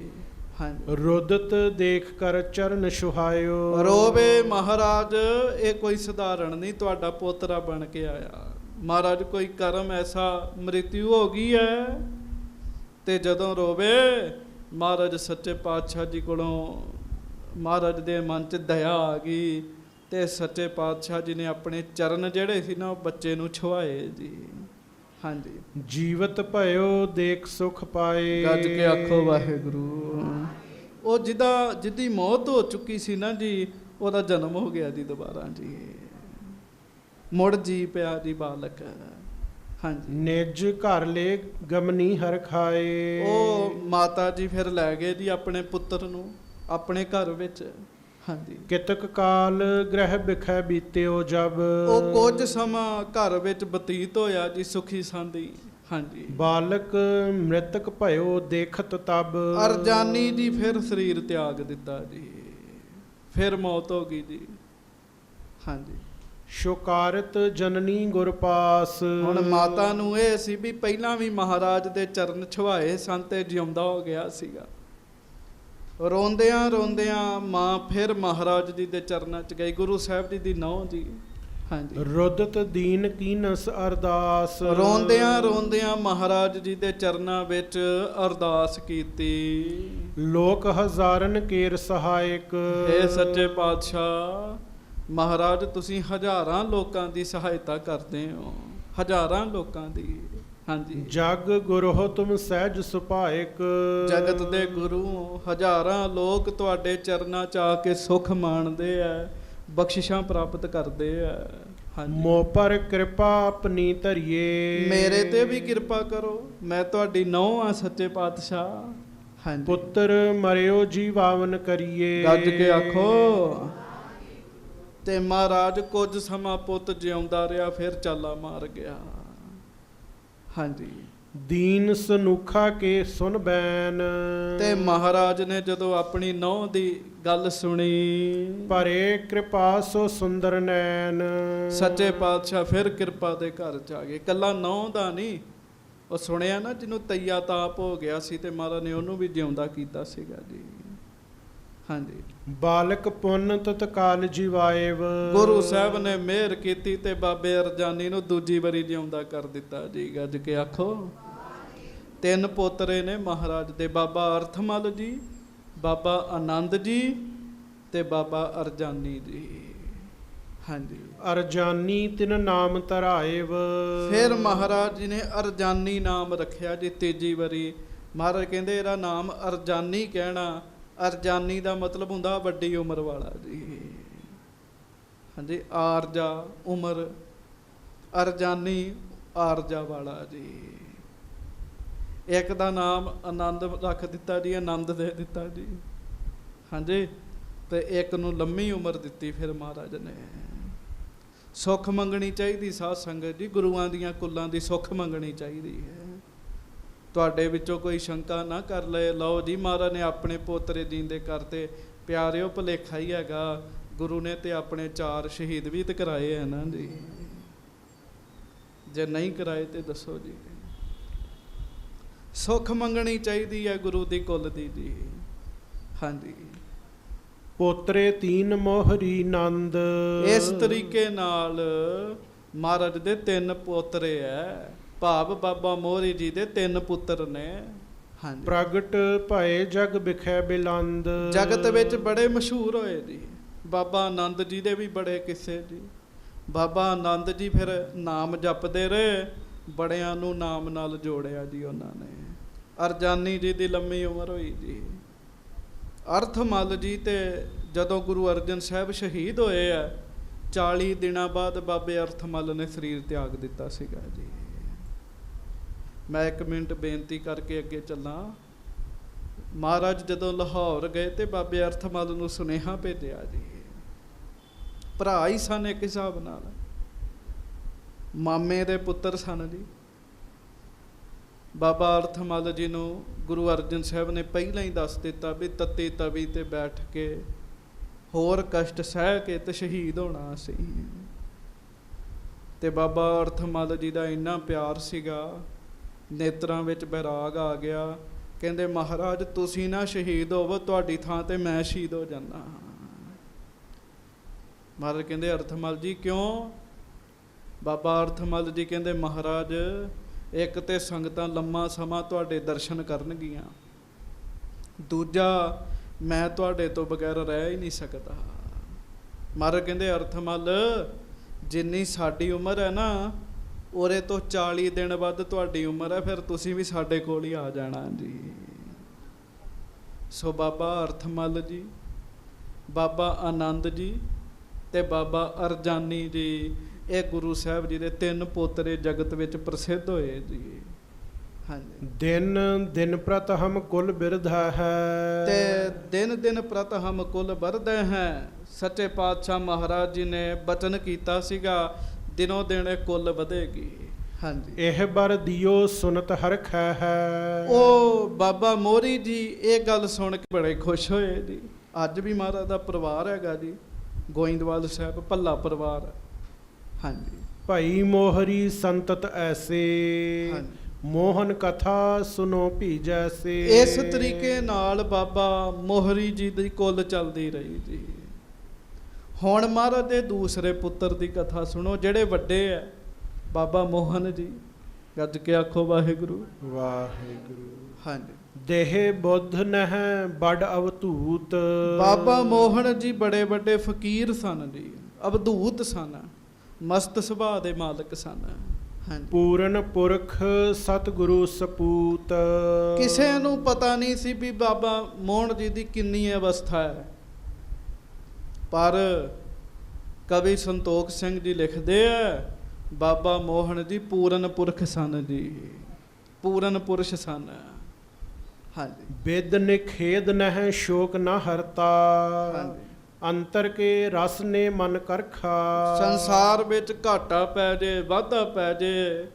ਹਾਂਜੀ। ਰੁਦਤ ਦੇਖ ਕਰ ਚਰਨ ਸੁਹਾਇਓ। ਰੋਵੇ ਮਹਾਰਾਜ, ਇਹ ਕੋਈ ਸਧਾਰਨ ਨਹੀਂ ਤੁਹਾਡਾ ਪੋਤਰਾ ਬਣ ਕੇ ਆਇਆ। ਮਹਾਰਾਜ ਕੋਈ ਕਰਮ ਐਸਾ ਮ੍ਰਿਤਿੂ ਹੋ ਗਈ ਹੈ। ਤੇ ਜਦੋਂ ਰੋਵੇ, ਮਹਾਰਾਜ ਸੱਚੇ ਪਾਤਸ਼ਾਹ ਜੀ ਕੋਲੋਂ ਮਹਾਰਾਜ ਦੇ ਮਨ 'ਚ ਦਇਆ ਆ ਗਈ ਤੇ ਸੱਚੇ ਪਾਤਸ਼ਾਹ ਜੀ ਨੇ ਆਪਣੇ ਚਰਨ ਜਿਹੜੇ ਸੀ ਨਾ ਉਹ ਬੱਚੇ ਨੂੰ ਛੁਹਾਏ ਜੀ। ਹਾਂਜੀ। ਜੀਵਤ ਭਇਓ ਦੇਖ ਸੁਖ ਪਾਏ। ਗੱਜ ਕੇ ਆਖੋ ਵਾਹਿਗੁਰੂ। ਉਹ ਜਿਹਦੀ ਮੌਤ ਹੋ ਚੁੱਕੀ ਸੀ ਨਾ ਜੀ, ਉਹਦਾ ਜਨਮ ਹੋ ਗਿਆ ਜੀ ਦੁਬਾਰਾ ਜੀ, ਮੁੜ ਜੀ ਪਿਆ ਜੀ ਬਾਲਕ। ਹਾਂਜੀ। ਨਿਜ ਘਰ ਲੈ ਗਮਨੀ ਹਰ ਖਾਏ। ਉਹ ਮਾਤਾ ਜੀ ਫਿਰ ਲੈ ਗਏ ਜੀ ਆਪਣੇ ਪੁੱਤਰ ਨੂੰ ਆਪਣੇ ਘਰ ਵਿੱਚ। ਹਾਂਜੀ। ਕਿਤਕ ਕਾਲ ਗ੍ਰਹਿ ਬਿਖੈ ਬੀਤਿਓ ਜਬ। ਉਹ ਕੁਝ ਸਮਾਂ ਘਰ ਵਿੱਚ ਬਤੀਤ ਹੋਇਆ ਜੀ ਸੁਖੀ ਸਾਂਦੀ। ਹਾਂਜੀ। ਬਾਲਕ ਮ੍ਰਿਤਕ ਭਇਓ ਦੇਖਤ ਤਬ। ਅਰਜਾਨੀ ਜੀ ਫਿਰ ਸਰੀਰ ਤਿਆਗ ਦਿੱਤਾ ਜੀ, ਫਿਰ ਮੌਤ ਹੋ ਗਈ ਜੀ। ਹਾਂਜੀ। ਸ਼ੁਕਾਰਤ ਜਨਨੀ ਗੁਰ ਪਾਸ। ਹੁਣ ਮਾਤਾ ਨੂੰ ਇਹ ਸੀ ਵੀ ਪਹਿਲਾਂ ਵੀ ਮਹਾਰਾਜ ਦੇ ਚਰਨ ਛੁਹਾਏ ਸਨ ਤੇ ਜਿਉਂਦਾ ਹੋ ਗਿਆ ਸੀਗਾ। ਰੋਂਦਿਆਂ ਰੋਂਦਿਆਂ ਮਾਂ ਫਿਰ ਮਹਾਰਾਜ ਜੀ ਦੇ ਚਰਨਾਂ 'ਚ ਗਈ, ਗੁਰੂ ਸਾਹਿਬ ਜੀ ਦੀ ਨਹੁੰ ਜੀ। ਹਾਂਜੀ। ਰੁਦਤ ਦੀਨ ਕੀਨਸ ਅਰਦਾਸ। ਰੋਂਦਿਆਂ ਰੋਂਦਿਆਂ ਮਹਾਰਾਜ ਜੀ ਦੇ ਚਰਨਾਂ ਵਿੱਚ ਅਰਦਾਸ ਕੀਤੀ। ਲੋਕ ਹਜ਼ਾਰਨ ਕੇਰ ਸਹਾਇਕ। ਇਹ ਸੱਚੇ ਪਾਤਸ਼ਾਹ ਮਹਾਰਾਜ, ਤੁਸੀਂ ਹਜ਼ਾਰਾਂ ਲੋਕਾਂ ਦੀ ਸਹਾਇਤਾ ਕਰਦੇ ਹੋ, ਹਜ਼ਾਰਾਂ ਲੋਕਾਂ ਦੀ। ਹਾਂਜੀ। ਜਗ ਗੁਰੂ ਤੁਮ ਸਹਿਜ ਸੁਭਾਇਕ। ਜਗਤ ਦੇ ਗੁਰੂ, ਹਜ਼ਾਰਾਂ ਲੋਕ ਤੁਹਾਡੇ ਚਰਨਾਂ 'ਚ ਆ ਕੇ ਸੁਖ ਮਾਣਦੇ ਆ, ਬਖਸ਼ਿਸ਼ਾਂ ਪ੍ਰਾਪਤ ਕਰਦੇ ਆ। ਹਾਂਜੀ। ਮੋ ਪਰ ਕਿਰਪਾ ਆਪਣੀ ਧਰੀਏ। ਮੇਰੇ ਤੇ ਵੀ ਕਿਰਪਾ ਕਰੋ, ਮੈਂ ਤੁਹਾਡੀ ਨਹੁੰ ਆ ਸੱਚੇ ਪਾਤਸ਼ਾਹ। ਹਾਂਜੀ। ਪੁੱਤਰ ਮਰਿਓ ਜੀਵਾਵਨ ਕਰੀਏ। ਗੱਜ ਕੇ ਆਖੋ। ਤੇ ਮਹਾਰਾਜ ਕੁਝ ਸਮਾਂ ਪੁੱਤ ਜਿਉਂਦਾ ਰਿਹਾ, ਫਿਰ ਚਾਲਾ ਮਾਰ ਗਿਆ। ਹਾਂਜੀ। ਦੀਨ ਸਨੂਖਾ ਕੇ ਸੁਨ ਬੈਨ। ਤੇ ਮਹਾਰਾਜ ਨੇ ਜਦੋਂ ਆਪਣੀ ਨਹੁੰ ਦੀ ਗੱਲ ਸੁਣੀ, ਭਰੇ ਕਿਰਪਾ ਸੋ ਸੁੰਦਰ ਨੈਣ। ਸੱਚੇ ਪਾਤਸ਼ਾਹ ਫਿਰ ਕਿਰਪਾ ਦੇ ਘਰ 'ਚ ਆ ਗਏ। ਕੱਲਾ ਨਹੁੰ ਦਾ ਨਹੀਂ, ਉਹ ਸੁਣਿਆ ਨਾ ਜਿਹਨੂੰ ਤਈਆ ਤਾਪ ਹੋ ਗਿਆ ਸੀ ਤੇ ਮਹਾਰਾਜ ਨੇ ਉਹਨੂੰ ਵੀ ਜਿਉਂਦਾ ਕੀਤਾ ਸੀਗਾ ਜੀ। ਹਾਂਜੀ। ਬਾਲਕ ਪੁੰਨ ਤਤਕਾਲ ਜੀਵਾਇਵ। ਗੁਰੂ ਸਾਹਿਬ ਨੇ ਮਿਹਰ ਕੀਤੀ ਤੇ ਬਾਬੇ ਅਰਜਾਨੀ ਨੂੰ ਦੂਜੀ ਵਾਰੀ ਜਿਉਂਦਾ ਕਰ ਦਿੱਤਾ ਜੀ। ਗੱਜ ਕੇ ਆਖੋ। 3 ਪੋਤਰੇ ਨੇ ਮਹਾਰਾਜ ਦੇ, ਬਾਬਾ ਅਰਥਮਲ ਜੀ, ਬਾਬਾ ਆਨੰਦ ਜੀ ਤੇ ਬਾਬਾ ਅਰਜਾਨੀ ਜੀ। ਹਾਂਜੀ। ਅਰਜਾਨੀ ਤਿਨ ਨਾਮ ਧਰਾਇਵ। ਫਿਰ ਮਹਾਰਾਜ ਜੀ ਨੇ ਅਰਜਾਨੀ ਨਾਮ ਰੱਖਿਆ ਜੀ ਤੀਜੀ ਵਾਰੀ। ਮਹਾਰਾਜ ਕਹਿੰਦੇ ਇਹਦਾ ਨਾਮ ਅਰਜਾਨੀ ਕਹਿਣਾ। ਅਰਜਾਨੀ ਦਾ ਮਤਲਬ ਹੁੰਦਾ ਵੱਡੀ ਉਮਰ ਵਾਲਾ ਜੀ। ਹਾਂਜੀ। ਆਰਜਾ ਉਮਰ, ਅਰਜਾਨੀ ਆਰਜਾ ਵਾਲਾ ਜੀ। ਇੱਕ ਦਾ ਨਾਮ ਆਨੰਦ ਰੱਖ ਦਿੱਤਾ ਜੀ, ਆਨੰਦ ਦੇ ਦਿੱਤਾ ਜੀ। ਹਾਂਜੀ। ਤੇ ਇੱਕ ਨੂੰ ਲੰਮੀ ਉਮਰ ਦਿੱਤੀ ਫਿਰ ਮਹਾਰਾਜ ਨੇ। ਸੁੱਖ ਮੰਗਣੀ ਚਾਹੀਦੀ ਸਾਧ ਸੰਗਤ ਜੀ, ਗੁਰੂਆਂ ਦੀਆਂ ਕੁੱਲਾਂ ਦੀ ਸੁੱਖ ਮੰਗਣੀ ਚਾਹੀਦੀ ਹੈ। ਤੁਹਾਡੇ ਵਿੱਚੋਂ ਕੋਈ ਸ਼ੰਕਾ ਨਾ ਕਰ ਲਏ। ਲਓ ਜੀ, ਮਹਾਰਾਜ ਨੇ ਆਪਣੇ ਪੋਤਰੇ ਜੀਂਦੇ ਕਰਤੇ। ਪਿਆਰਿਓ, ਭੁਲੇਖਾ ਹੀ ਹੈਗਾ, ਗੁਰੂ ਨੇ ਤੇ ਆਪਣੇ 4 ਸ਼ਹੀਦ ਵੀ ਤੇ ਕਰਾਏ ਹੈ ਨਾ ਜੀ। ਜੇ ਨਹੀਂ ਕਰਾਏ ਤੇ ਦੱਸੋ ਜੀ। ਸੁੱਖ ਮੰਗਣੀ ਚਾਹੀਦੀ ਹੈ ਗੁਰੂ ਦੀ ਕੁੱਲ ਦੀ ਜੀ। ਹਾਂਜੀ। ਪੋਤਰੇ 3 ਮੋਹਰੀ ਨੰਦ। ਇਸ ਤਰੀਕੇ ਨਾਲ ਮਹਾਰਾਜ ਦੇ 3 ਪੋਤਰੇ ਹੈ। ਭਾਵ ਬਾਬਾ ਮੋਹਰੀ ਜੀ ਦੇ 3 ਪੁੱਤਰ ਨੇ। ਹਾਂਜੀ। ਪ੍ਰਗਟ ਭਏ ਜਗ ਬਿਖੈ ਬਿਲੰਦ। ਜਗਤ ਵਿੱਚ ਬੜੇ ਮਸ਼ਹੂਰ ਹੋਏ ਜੀ। ਬਾਬਾ ਆਨੰਦ ਜੀ ਦੇ ਵੀ ਬੜੇ ਕਿੱਸੇ ਜੀ। ਬਾਬਾ ਆਨੰਦ ਜੀ ਫਿਰ ਨਾਮ ਜਪਦੇ ਰਹੇ, ਬੜਿਆਂ ਨੂੰ ਨਾਮ ਨਾਲ ਜੋੜਿਆ ਜੀ ਉਹਨਾਂ ਨੇ। ਅਰਜਾਨੀ ਜੀ ਦੀ ਲੰਮੀ ਉਮਰ ਹੋਈ ਜੀ। ਅਰਥਮਲ ਜੀ ਤੇ ਜਦੋਂ ਗੁਰੂ ਅਰਜਨ ਸਾਹਿਬ ਸ਼ਹੀਦ ਹੋਏ ਆ, 40 ਦਿਨਾਂ ਬਾਅਦ ਬਾਬੇ ਅਰਥਮਲ ਨੇ ਸਰੀਰ ਤਿਆਗ ਦਿੱਤਾ ਸੀਗਾ ਜੀ। ਮੈਂ 1 ਮਿੰਟ ਬੇਨਤੀ ਕਰਕੇ ਅੱਗੇ ਚੱਲਾਂ। ਮਹਾਰਾਜ ਜਦੋਂ ਲਾਹੌਰ ਗਏ ਤੇ ਬਾਬੇ ਅਰਥਮਲ ਨੂੰ ਸੁਨੇਹਾ ਭੇਜਿਆ ਜੀ। ਭਰਾ ਹੀ ਸਨ ਇੱਕ ਹਿਸਾਬ ਨਾਲ, ਮਾਮੇ ਦੇ ਪੁੱਤਰ ਸਨ ਜੀ। ਬਾਬਾ ਅਰਥਮਲ ਜੀ ਨੂੰ ਗੁਰੂ ਅਰਜਨ ਸਾਹਿਬ ਨੇ ਪਹਿਲਾਂ ਹੀ ਦੱਸ ਦਿੱਤਾ ਵੀ ਤੱਤੀ ਤਵੀ ਤੇ ਬੈਠ ਕੇ ਹੋਰ ਕਸ਼ਟ ਸਹਿ ਕੇ ਤੇ ਸ਼ਹੀਦ ਹੋਣਾ ਸੀ। ਤੇ ਬਾਬਾ ਅਰਥਮਲ ਜੀ ਦਾ ਇੰਨਾ ਪਿਆਰ ਸੀਗਾ, ਨੇਤਰਾਂ ਵਿੱਚ ਬੈਰਾਗ ਆ ਗਿਆ। ਕਹਿੰਦੇ ਮਹਾਰਾਜ ਤੁਸੀਂ ਨਾ ਸ਼ਹੀਦ ਹੋਵੋ, ਤੁਹਾਡੀ ਥਾਂ ਤੇ ਮੈਂ ਸ਼ਹੀਦ ਹੋ ਜਾਣਾ। ਮਹਾਰਾਜ ਕਹਿੰਦੇ ਅਰਥਮਲ ਜੀ ਕਿਉਂ? ਬਾਬਾ ਅਰਥਮਲ ਜੀ ਕਹਿੰਦੇ ਮਹਾਰਾਜ ਇੱਕ ਤੇ ਸੰਗਤਾਂ ਲੰਮਾ ਸਮਾਂ ਤੁਹਾਡੇ ਦਰਸ਼ਨ ਕਰਨਗੀਆਂ, ਦੂਜਾ ਮੈਂ ਤੁਹਾਡੇ ਤੋਂ ਬਗੈਰ ਰਹਿ ਹੀ ਨਹੀਂ ਸਕਦਾ। ਮਹਾਰਾਜ ਕਹਿੰਦੇ ਅਰਥਮਲ ਜਿੰਨੀ ਸਾਡੀ ਉਮਰ ਹੈ ਨਾ, ਉਹਦੇ ਤੋਂ 40 ਦਿਨ ਵੱਧ ਤੁਹਾਡੀ ਉਮਰ ਹੈ, ਫਿਰ ਤੁਸੀਂ ਵੀ ਸਾਡੇ ਕੋਲ ਹੀ ਆ ਜਾਣਾ ਜੀ। ਸੋ ਬਾਬਾ ਅਰਥਮਲ ਜੀ, ਬਾਬਾ ਆਨੰਦ ਜੀ ਤੇ ਬਾਬਾ ਅਰਜਾਨੀ ਜੀ, ਇਹ ਗੁਰੂ ਸਾਹਿਬ ਜੀ ਦੇ 3 ਪੋਤਰੇ ਜਗਤ ਵਿੱਚ ਪ੍ਰਸਿੱਧ ਹੋਏ ਜੀ। ਹਾਂਜੀ। ਦਿਨ ਦਿਨ ਪ੍ਰਤ ਹਮ ਕੁਲ ਬਿਰਧਾ ਹੈ। ਤੇ ਦਿਨ ਦਿਨ ਪ੍ਰਤ ਹਮ ਕੁਲ ਬਰਦੇ ਹੈ। ਸੱਚੇ ਪਾਤਸ਼ਾਹ ਮਹਾਰਾਜ ਜੀ ਨੇ ਬਚਨ ਕੀਤਾ ਸੀਗਾ ਦਿਨੋਂ ਦਿਨ ਇਹ ਕੁਲ ਵਧੇਗੀ। ਹਾਂਜੀ। ਇਹ ਬਰ ਦਿਓ ਸੁਨਤ ਹਰਖੈ ਹੈ। ਉਹ ਬਾਬਾ ਮੋਹਰੀ ਜੀ ਇਹ ਗੱਲ ਸੁਣ ਕੇ ਬੜੇ ਖੁਸ਼ ਹੋਏ ਜੀ। ਅੱਜ ਵੀ ਮਹਾਰਾਜ ਦਾ ਪਰਿਵਾਰ ਹੈਗਾ ਜੀ, ਗੋਇੰਦਵਾਲ ਸਾਹਿਬ ਭੱਲਾ ਪਰਿਵਾਰ। ਹਾਂਜੀ। ਭਾਈ ਮੋਹਰੀ ਸੰਤਤ ਐਸੇ। ਹਾਂਜੀ। ਮੋਹਨ ਕਥਾ ਸੁਨੋ ਭੀ ਜੈਸੇ। ਇਸ ਤਰੀਕੇ ਨਾਲ ਬਾਬਾ ਮੋਹਰੀ ਜੀ ਦੀ ਕੁੱਲ ਚੱਲਦੀ ਰਹੀ ਜੀ। ਹੁਣ ਮਹਾਰਾਜ ਦੇ ਦੂਸਰੇ ਪੁੱਤਰ ਦੀ ਕਥਾ ਸੁਣੋ, ਜਿਹੜੇ ਵੱਡੇ ਹੈ ਬਾਬਾ ਮੋਹਨ ਜੀ। ਗੱਜ ਕੇ ਆਖੋ ਵਾਹਿਗੁਰੂ ਵਾਹਿਗੁਰੂ। ਹਾਂਜੀ। ਦੇਹ ਬੁੱਧ ਨਹਿ ਬੜ ਅਵਧੂਤ। ਬਾਬਾ ਮੋਹਨ ਜੀ ਬੜੇ ਵੱਡੇ ਫਕੀਰ ਸਨ ਜੀ, ਅਵਧੂਤ ਸਨ, ਮਸਤ ਸੁਭਾਅ ਦੇ ਮਾਲਕ ਸਨ। ਹਾਂਜੀ। ਪੂਰਨ ਪੁਰਖ ਸਤਿਗੁਰੂ ਸਪੂਤ। ਕਿਸੇ ਨੂੰ ਪਤਾ ਨਹੀਂ ਸੀ ਵੀ ਬਾਬਾ ਮੋਹਨ ਜੀ ਦੀ ਕਿੰਨੀ ਅਵਸਥਾ ਹੈ, ਪਰ ਕਵੀ ਸੰਤੋਖ ਸਿੰਘ ਜੀ ਲਿਖਦੇ ਆ ਬਾਬਾ ਮੋਹਨ ਜੀ ਪੂਰਨ ਪੁਰਖ ਸਨ ਜੀ, ਪੂਰਨ ਪੁਰਸ਼ ਸਨ। ਹਾਂਜੀ। ਬਿਦ ਨਿਖੇਦ ਨਹਿ ਸ਼ੋਕ ਨ ਹਰਤਾ। ਹਾਂਜੀ। ਅੰਤਰ ਕੇ ਰਸ ਨੇ ਮਨ ਕਰਖਾ। ਸੰਸਾਰ ਵਿੱਚ ਘਾਟਾ ਪੈ ਜੇ ਵਾਧਾ ਪੈ ਜੇ,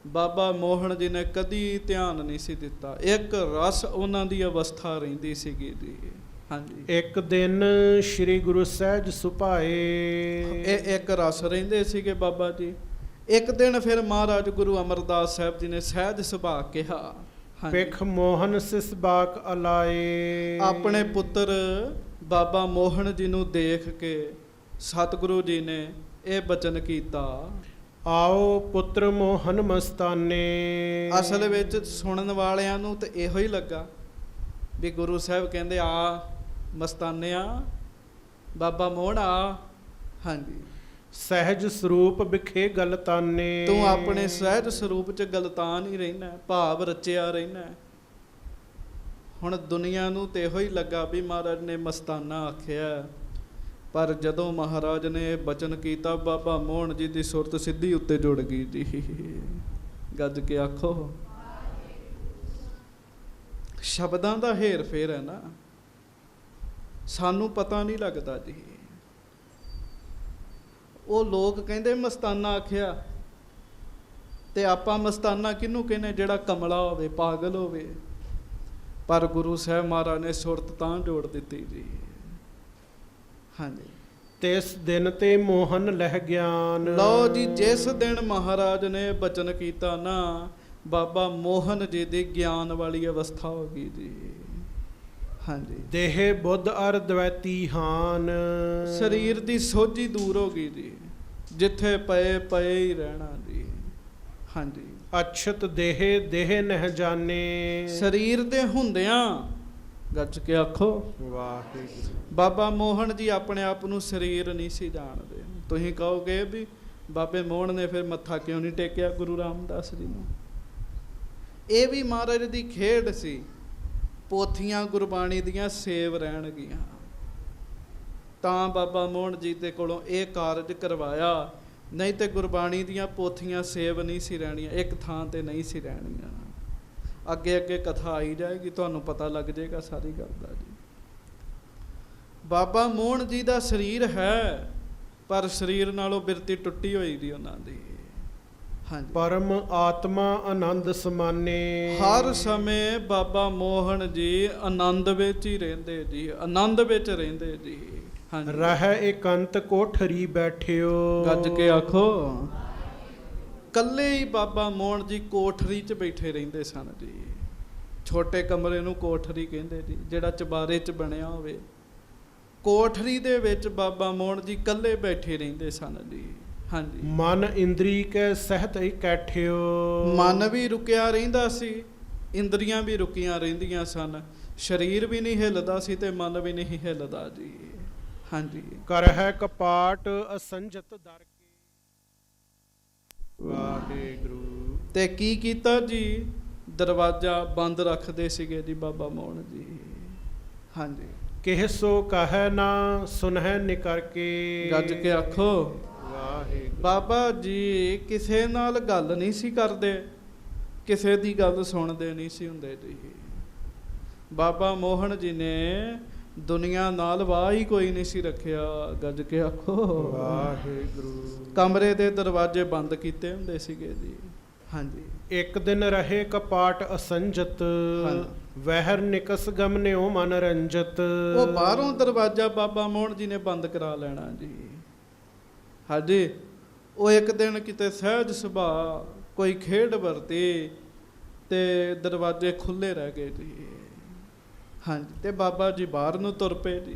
ਬਾਬਾ ਮੋਹਨ ਜੀ ਨੇ ਕਦੀ ਧਿਆਨ ਨਹੀਂ ਸੀ ਦਿੱਤਾ। ਇੱਕ ਰਸ ਉਹਨਾਂ ਦੀ ਅਵਸਥਾ ਰਹਿੰਦੀ ਸੀਗੀ ਜੀ। ਹਾਂਜੀ। ਇੱਕ ਦਿਨ ਸ੍ਰੀ ਗੁਰੂ ਸਹਿਜ ਸੁਭਾਏ। ਇਹ ਇੱਕ ਰਸ ਰਹਿੰਦੇ ਸੀਗੇ ਬਾਬਾ ਜੀ। ਇੱਕ ਦਿਨ ਫਿਰ ਮਹਾਰਾਜ ਗੁਰੂ ਅਮਰਦਾਸ ਸਾਹਿਬ ਜੀ ਨੇ ਸਹਿਜ ਸੁਭਾ ਕਿਹਾ। ਪਿਖ ਮੋਹਨ ਸਿਸ ਬਾਕ ਅਲਾਏ। ਆਪਣੇ ਪੁੱਤਰ ਬਾਬਾ ਮੋਹਨ ਜੀ ਨੂੰ ਦੇਖ ਕੇ ਸਤਿਗੁਰੂ ਜੀ ਨੇ ਇਹ ਬਚਨ ਕੀਤਾ। ਆਓ ਪੁੱਤਰ ਮੋਹਨ ਮਸਤਾਨੇ। ਅਸਲ ਵਿੱਚ ਸੁਣਨ ਵਾਲਿਆਂ ਨੂੰ ਤਾਂ ਇਹੋ ਹੀ ਲੱਗਾ ਵੀ ਗੁਰੂ ਸਾਹਿਬ ਕਹਿੰਦੇ ਆ ਮਸਤਾਨਿਆ, ਬਾਬਾ ਮੋਹਨ ਆ। ਹਾਂਜੀ, ਸਹਿਜ ਸਰੂਪ ਵਿਖੇ ਗਲਤਾਨੇ। ਤੂੰ ਆਪਣੇ ਸਹਿਜ ਸਰੂਪ 'ਚ ਗਲਤਾਨ ਹੀ ਰਹਿਣਾ, ਭਾਵ ਰਚਿਆ ਰਹਿਣਾ। ਹੁਣ ਦੁਨੀਆ ਨੂੰ ਤੇ ਇਹੋ ਹੀ ਲੱਗਾ ਵੀ ਮਹਾਰਾਜ ਨੇ ਮਸਤਾਨਾ ਆਖਿਆ, ਪਰ ਜਦੋਂ ਮਹਾਰਾਜ ਨੇ ਇਹ ਬਚਨ ਕੀਤਾ ਬਾਬਾ ਮੋਹਨ ਜੀ ਦੀ ਸੁਰਤ ਸਿੱਧੀ ਉੱਤੇ ਜੁੜ ਗਈ ਜੀ। ਗੱਜ ਕੇ ਆਖੋ। ਸ਼ਬਦਾਂ ਦਾ ਹੇਰ ਫੇਰ ਹੈ ਨਾ, ਸਾਨੂੰ ਪਤਾ ਨਹੀਂ ਲੱਗਦਾ ਜੀ। ਉਹ ਲੋਕ ਕਹਿੰਦੇ ਮਸਤਾਨਾ ਆਖਿਆ, ਤੇ ਆਪਾਂ ਮਸਤਾਨਾ ਕਿਹਨੂੰ ਕਹਿੰਦੇ? ਜਿਹੜਾ ਕਮਲਾ ਹੋਵੇ, ਪਾਗਲ ਹੋਵੇ। ਪਰ ਗੁਰੂ ਸਾਹਿਬ ਮਹਾਰਾਜ ਨੇ ਸੁਰਤ ਤਾਂ ਜੋੜ ਦਿੱਤੀ ਜੀ। ਹਾਂਜੀ, ਤਿਸ ਦਿਨ ਤੇ ਮੋਹਨ ਲਹਿ ਗਿਆਨ। ਲਓ ਜੀ, ਜਿਸ ਦਿਨ ਮਹਾਰਾਜ ਨੇ ਬਚਨ ਕੀਤਾ ਨਾ, ਬਾਬਾ ਮੋਹਨ ਜੀ ਦੀ ਗਿਆਨ ਵਾਲੀ ਅਵਸਥਾ ਹੋ ਗਈ ਜੀ। ਹਾਂਜੀ, ਦੇਹ ਬੁੱਧ ਅਰ ਦਵੈਤੀ ਹਾਨ। ਸਰੀਰ ਦੀ ਸੋਝੀ ਦੂਰ ਹੋ ਗਈ ਜੀ, ਜਿੱਥੇ ਪਏ ਪਏ ਹੀ ਰਹਿਣਾ ਜੀ। ਹਾਂਜੀ, ਅਛਤ ਦੇਹ ਦੇਹ ਨਹਿ ਜਾਣੇ। ਸਰੀਰ ਦੇ ਹੁੰਦਿਆਂ, ਗੱਜ ਕੇ ਆਖੋ ਵਾਹਿਗੁਰੂ। ਬਾਬਾ ਮੋਹਨ ਜੀ ਆਪਣੇ ਆਪ ਨੂੰ ਸਰੀਰ ਨਹੀਂ ਸੀ ਜਾਣਦੇ। ਤੁਸੀਂ ਕਹੋਗੇ ਵੀ ਬਾਬੇ ਮੋਹਨ ਨੇ ਫਿਰ ਮੱਥਾ ਕਿਉਂ ਨਹੀਂ ਟੇਕਿਆ ਗੁਰੂ ਰਾਮਦਾਸ ਜੀ ਨੂੰ? ਇਹ ਵੀ ਮਹਾਰਾਜ ਦੀ ਖੇਡ ਸੀ। ਪੋਥੀਆਂ ਗੁਰਬਾਣੀ ਦੀਆਂ ਸੇਵ ਰਹਿਣਗੀਆਂ, ਤਾਂ ਬਾਬਾ ਮੋਹਨ ਜੀ ਦੇ ਕੋਲੋਂ ਇਹ ਕਾਰਜ ਕਰਵਾਇਆ। ਨਹੀਂ ਤੇ ਗੁਰਬਾਣੀ ਦੀਆਂ ਪੋਥੀਆਂ ਸੇਵ ਨਹੀਂ ਸੀ ਰਹਿਣੀਆਂ, ਇੱਕ ਥਾਂ ਤੇ ਨਹੀਂ ਸੀ ਰਹਿਣੀਆਂ। ਅੱਗੇ ਅੱਗੇ ਕਥਾ ਆਈ ਜਾਏਗੀ, ਤੁਹਾਨੂੰ ਪਤਾ ਲੱਗ ਜਾਏਗਾ ਸਾਰੀ ਗੱਲ ਦਾ ਜੀ। ਬਾਬਾ ਮੋਹਨ ਜੀ ਦਾ ਸਰੀਰ ਹੈ, ਪਰ ਸਰੀਰ ਨਾਲੋਂ ਬਿਰਤੀ ਟੁੱਟੀ ਹੋਈ ਦੀ ਉਹਨਾਂ ਦੀ। ਹਾਂਜੀ, ਪਰਮ ਆਤਮਾ ਆਨੰਦ ਸਮਾਨੇ। ਹਰ ਸਮੇਂ ਬਾਬਾ ਮੋਹਨ ਜੀ ਆਨੰਦ ਵਿੱਚ ਹੀ ਰਹਿੰਦੇ ਜੀ, ਆਨੰਦ ਵਿੱਚ ਰਹਿੰਦੇ ਜੀ। ਹਾਂਜੀ, ਰਹਿ ਇਕੰਤ ਕੋਠਰੀ ਬੈਠਿਓ। ਗੱਜ ਕੇ ਆਖੋ। ਕੱਲੇ ਹੀ ਬਾਬਾ ਮੋਹਨ ਜੀ ਕੋਠਰੀ 'ਚ ਬੈਠੇ ਰਹਿੰਦੇ ਸਨ ਜੀ। ਛੋਟੇ ਕਮਰੇ ਨੂੰ ਕੋਠਰੀ ਕਹਿੰਦੇ ਜੀ, ਜਿਹੜਾ ਚਬਾਰੇ 'ਚ ਬਣਿਆ ਹੋਵੇ। ਕੋਠਰੀ ਦੇ ਵਿੱਚ ਬਾਬਾ ਮੋਹਨ ਜੀ ਕੱਲੇ ਬੈਠੇ ਰਹਿੰਦੇ ਸਨ ਜੀ। ਹਾਂਜੀ, ਮਨ ਇੰਦਰੀ ਕੇ ਸਹਿਤ ਇਕੱਠਿਓ। ਮਨ ਵੀ ਰੁਕਿਆ ਰਹਿੰਦਾ ਸੀ, ਇੰਦਰੀਆਂ ਵੀ ਰੁਕੀਆਂ ਰਹਿੰਦੀਆਂ ਸਨ। ਸਰੀਰ ਵੀ ਨਹੀਂ ਹਿੱਲਦਾ ਸੀ ਤੇ ਮਨ ਵੀ ਨਹੀਂ ਹਿੱਲਦਾ ਜੀ। ਹਾਂਜੀ, ਕਰਹਿ ਕਪਾਟ ਅਸੰਜਤ ਦਰ ਕੇ। ਵਾਹਿਗੁਰੂ। ਤੇ ਕੀ ਕੀਤਾ ਜੀ? ਦਰਵਾਜ਼ਾ ਬੰਦ ਰੱਖਦੇ ਸੀਗੇ ਜੀ ਬਾਬਾ ਮੋਹਨ ਜੀ। ਹਾਂਜੀ, ਕਿਹ ਸੋ ਕਹੈ ਨਾ ਸੁਨਹਿ ਨਿਕਰ ਕੇ। ਗੱਜ ਕੇ ਆਖੋ। ਵਾਹਿਗੁਰੂ। ਬਾਬਾ ਜੀ ਕਿਸੇ ਨਾਲ ਗੱਲ ਨਹੀਂ ਸੀ ਕਰਦੇ, ਕਿਸੇ ਦੀ ਗੱਲ ਸੁਣਦੇ ਨਹੀਂ ਸੀ ਹੁੰਦੇ ਜੀ। ਬਾਬਾ ਮੋਹਨ ਜੀ ਨੇ ਦੁਨੀਆ ਨਾਲ ਵਾਹ ਹੀ ਕੋਈ ਨਹੀਂ ਸੀ ਰੱਖਿਆ। ਗੱਜ ਕੇ ਆਖੋ ਵਾਹਿਗੁਰੂ। ਕਮਰੇ ਦੇ ਦਰਵਾਜ਼ੇ ਬੰਦ ਕੀਤੇ ਹੁੰਦੇ ਸੀਗੇ ਜੀ। ਹਾਂਜੀ, ਇੱਕ ਦਿਨ ਰਹੇ ਕਪਾਟ ਅਸੰਜਤ। ਵਹਿਰ ਨਿਕਸ ਗਮਨਿਓ ਮਨ ਰੰਜਤ। ਉਹ ਬਾਹਰੋਂ ਦਰਵਾਜ਼ਾ ਬਾਬਾ ਮੋਹਨ ਜੀ ਨੇ ਬੰਦ ਕਰਾ ਲੈਣਾ ਜੀ। ਹਾਂਜੀ, ਉਹ ਇੱਕ ਦਿਨ ਕਿਤੇ ਸਹਿਜ ਸੁਭਾਅ ਕੋਈ ਖੇਡ ਵਰਤੀ ਤੇ ਦਰਵਾਜ਼ੇ ਖੁੱਲੇ ਰਹਿ ਗਏ ਜੀ। ਹਾਂਜੀ, ਤੇ ਬਾਬਾ ਜੀ ਬਾਹਰ ਨੂੰ ਤੁਰ ਪਏ ਜੀ।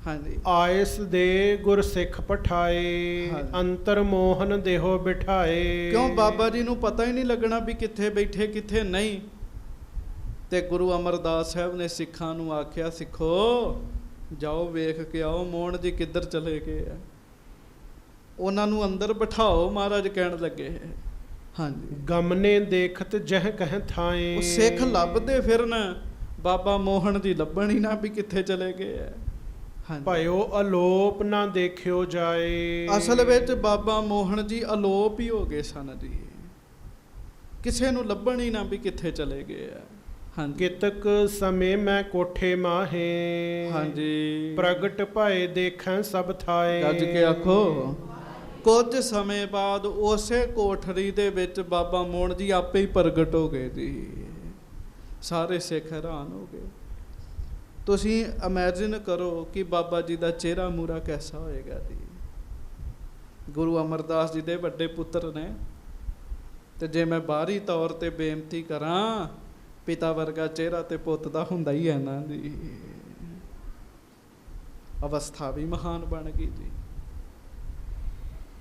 ਹਾਂਜੀ, ਆਇਸ ਦੇ ਗੁਰ ਸਿੱਖ ਪਠਾਏ। ਅੰਤਰ ਮੋਹਨ ਦੇਹੋ ਬਿਠਾਏ। ਕਿਉਂ? ਬਾਬਾ ਜੀ ਨੂੰ ਪਤਾ ਹੀ ਨਹੀਂ ਲੱਗਣਾ ਵੀ ਕਿੱਥੇ ਬੈਠੇ ਕਿੱਥੇ ਨਹੀਂ। ਤੇ ਗੁਰੂ ਅਮਰਦਾਸ ਸਾਹਿਬ ਨੇ ਸਿੱਖਾਂ ਨੂੰ ਆਖਿਆ, ਸਿੱਖੋ ਜਾਓ ਵੇਖ ਕੇ ਆਓ ਮੋਹਨ ਜੀ ਕਿੱਧਰ ਚਲੇ ਗਏ ਆ। ਉਹਨਾਂ ਨੂੰ ਅੰਦਰ ਬਿਠਾਓ, ਮਹਾਰਾਜ ਕਹਿਣ ਲੱਗੇ। ਹਾਂਜੀ, ਗਮਨੇ ਦੇਖਤ ਜਹ ਕਹਿ ਥਾਏ। ਉਹ ਸਿੱਖ ਲੱਭਦੇ ਫਿਰਨ, ਬਾਬਾ ਮੋਹਨ ਜੀ ਲੱਭਣ ਹੀ ਨਾ ਵੀ ਕਿੱਥੇ ਚਲੇ ਗਏ ਆ। ਹਾਂਜੀ, ਭਇਓ ਅਲੋਪ ਨਾ ਦੇਖਿਓ ਜਾਏ। ਅਸਲ ਵਿੱਚ ਬਾਬਾ ਮੋਹਨ ਜੀ ਅਲੋਪ ਹੀ ਹੋ ਗਏ ਸਨ ਜੀ। ਕਿਸੇ ਨੂੰ ਲੱਭਣ ਹੀ ਨਾ ਵੀ ਕਿੱਥੇ ਚਲੇ ਗਏ ਆ। ਹਾਂਜੀ, ਕਿਤਕ ਸਮੇਂ ਮੈਂ ਕੋਠੇ ਮਾਹੇ। ਹਾਂਜੀ, ਪ੍ਰਗਟ ਭਏ ਦੇਖਾਂ ਸਭ ਥਾਏ। ਗੱਜ ਕੇ ਆਖੋ। ਕੁਝ ਸਮੇਂ ਬਾਅਦ ਉਸੇ ਕੋਠੜੀ ਦੇ ਵਿੱਚ ਬਾਬਾ ਮੋਹਨ ਜੀ ਆਪੇ ਹੀ ਪ੍ਰਗਟ ਹੋ ਗਏ ਜੀ। ਸਾਰੇ ਸਿੱਖ ਹੈਰਾਨ ਹੋ ਗਏ। ਤੁਸੀਂ ਇਮੈਜਿਨ ਕਰੋ ਕਿ ਬਾਬਾ ਜੀ ਦਾ ਚਿਹਰਾ ਮੂਰਾ ਕੈਸਾ ਹੋਏਗਾ ਜੀ। ਗੁਰੂ ਅਮਰਦਾਸ ਜੀ ਦੇ ਵੱਡੇ ਪੁੱਤਰ ਨੇ, ਤੇ ਜੇ ਮੈਂ ਬਾਹਰੀ ਤੌਰ ਤੇ ਬੇਨਤੀ ਕਰਾਂ, ਪਿਤਾ ਵਰਗਾ ਚਿਹਰਾ ਤੇ ਪੁੱਤ ਦਾ ਹੁੰਦਾ ਹੀ ਹੈ ਨਾ ਜੀ। ਅਵਸਥਾ ਵੀ ਮਹਾਨ ਬਣ ਗਈ ਜੀ।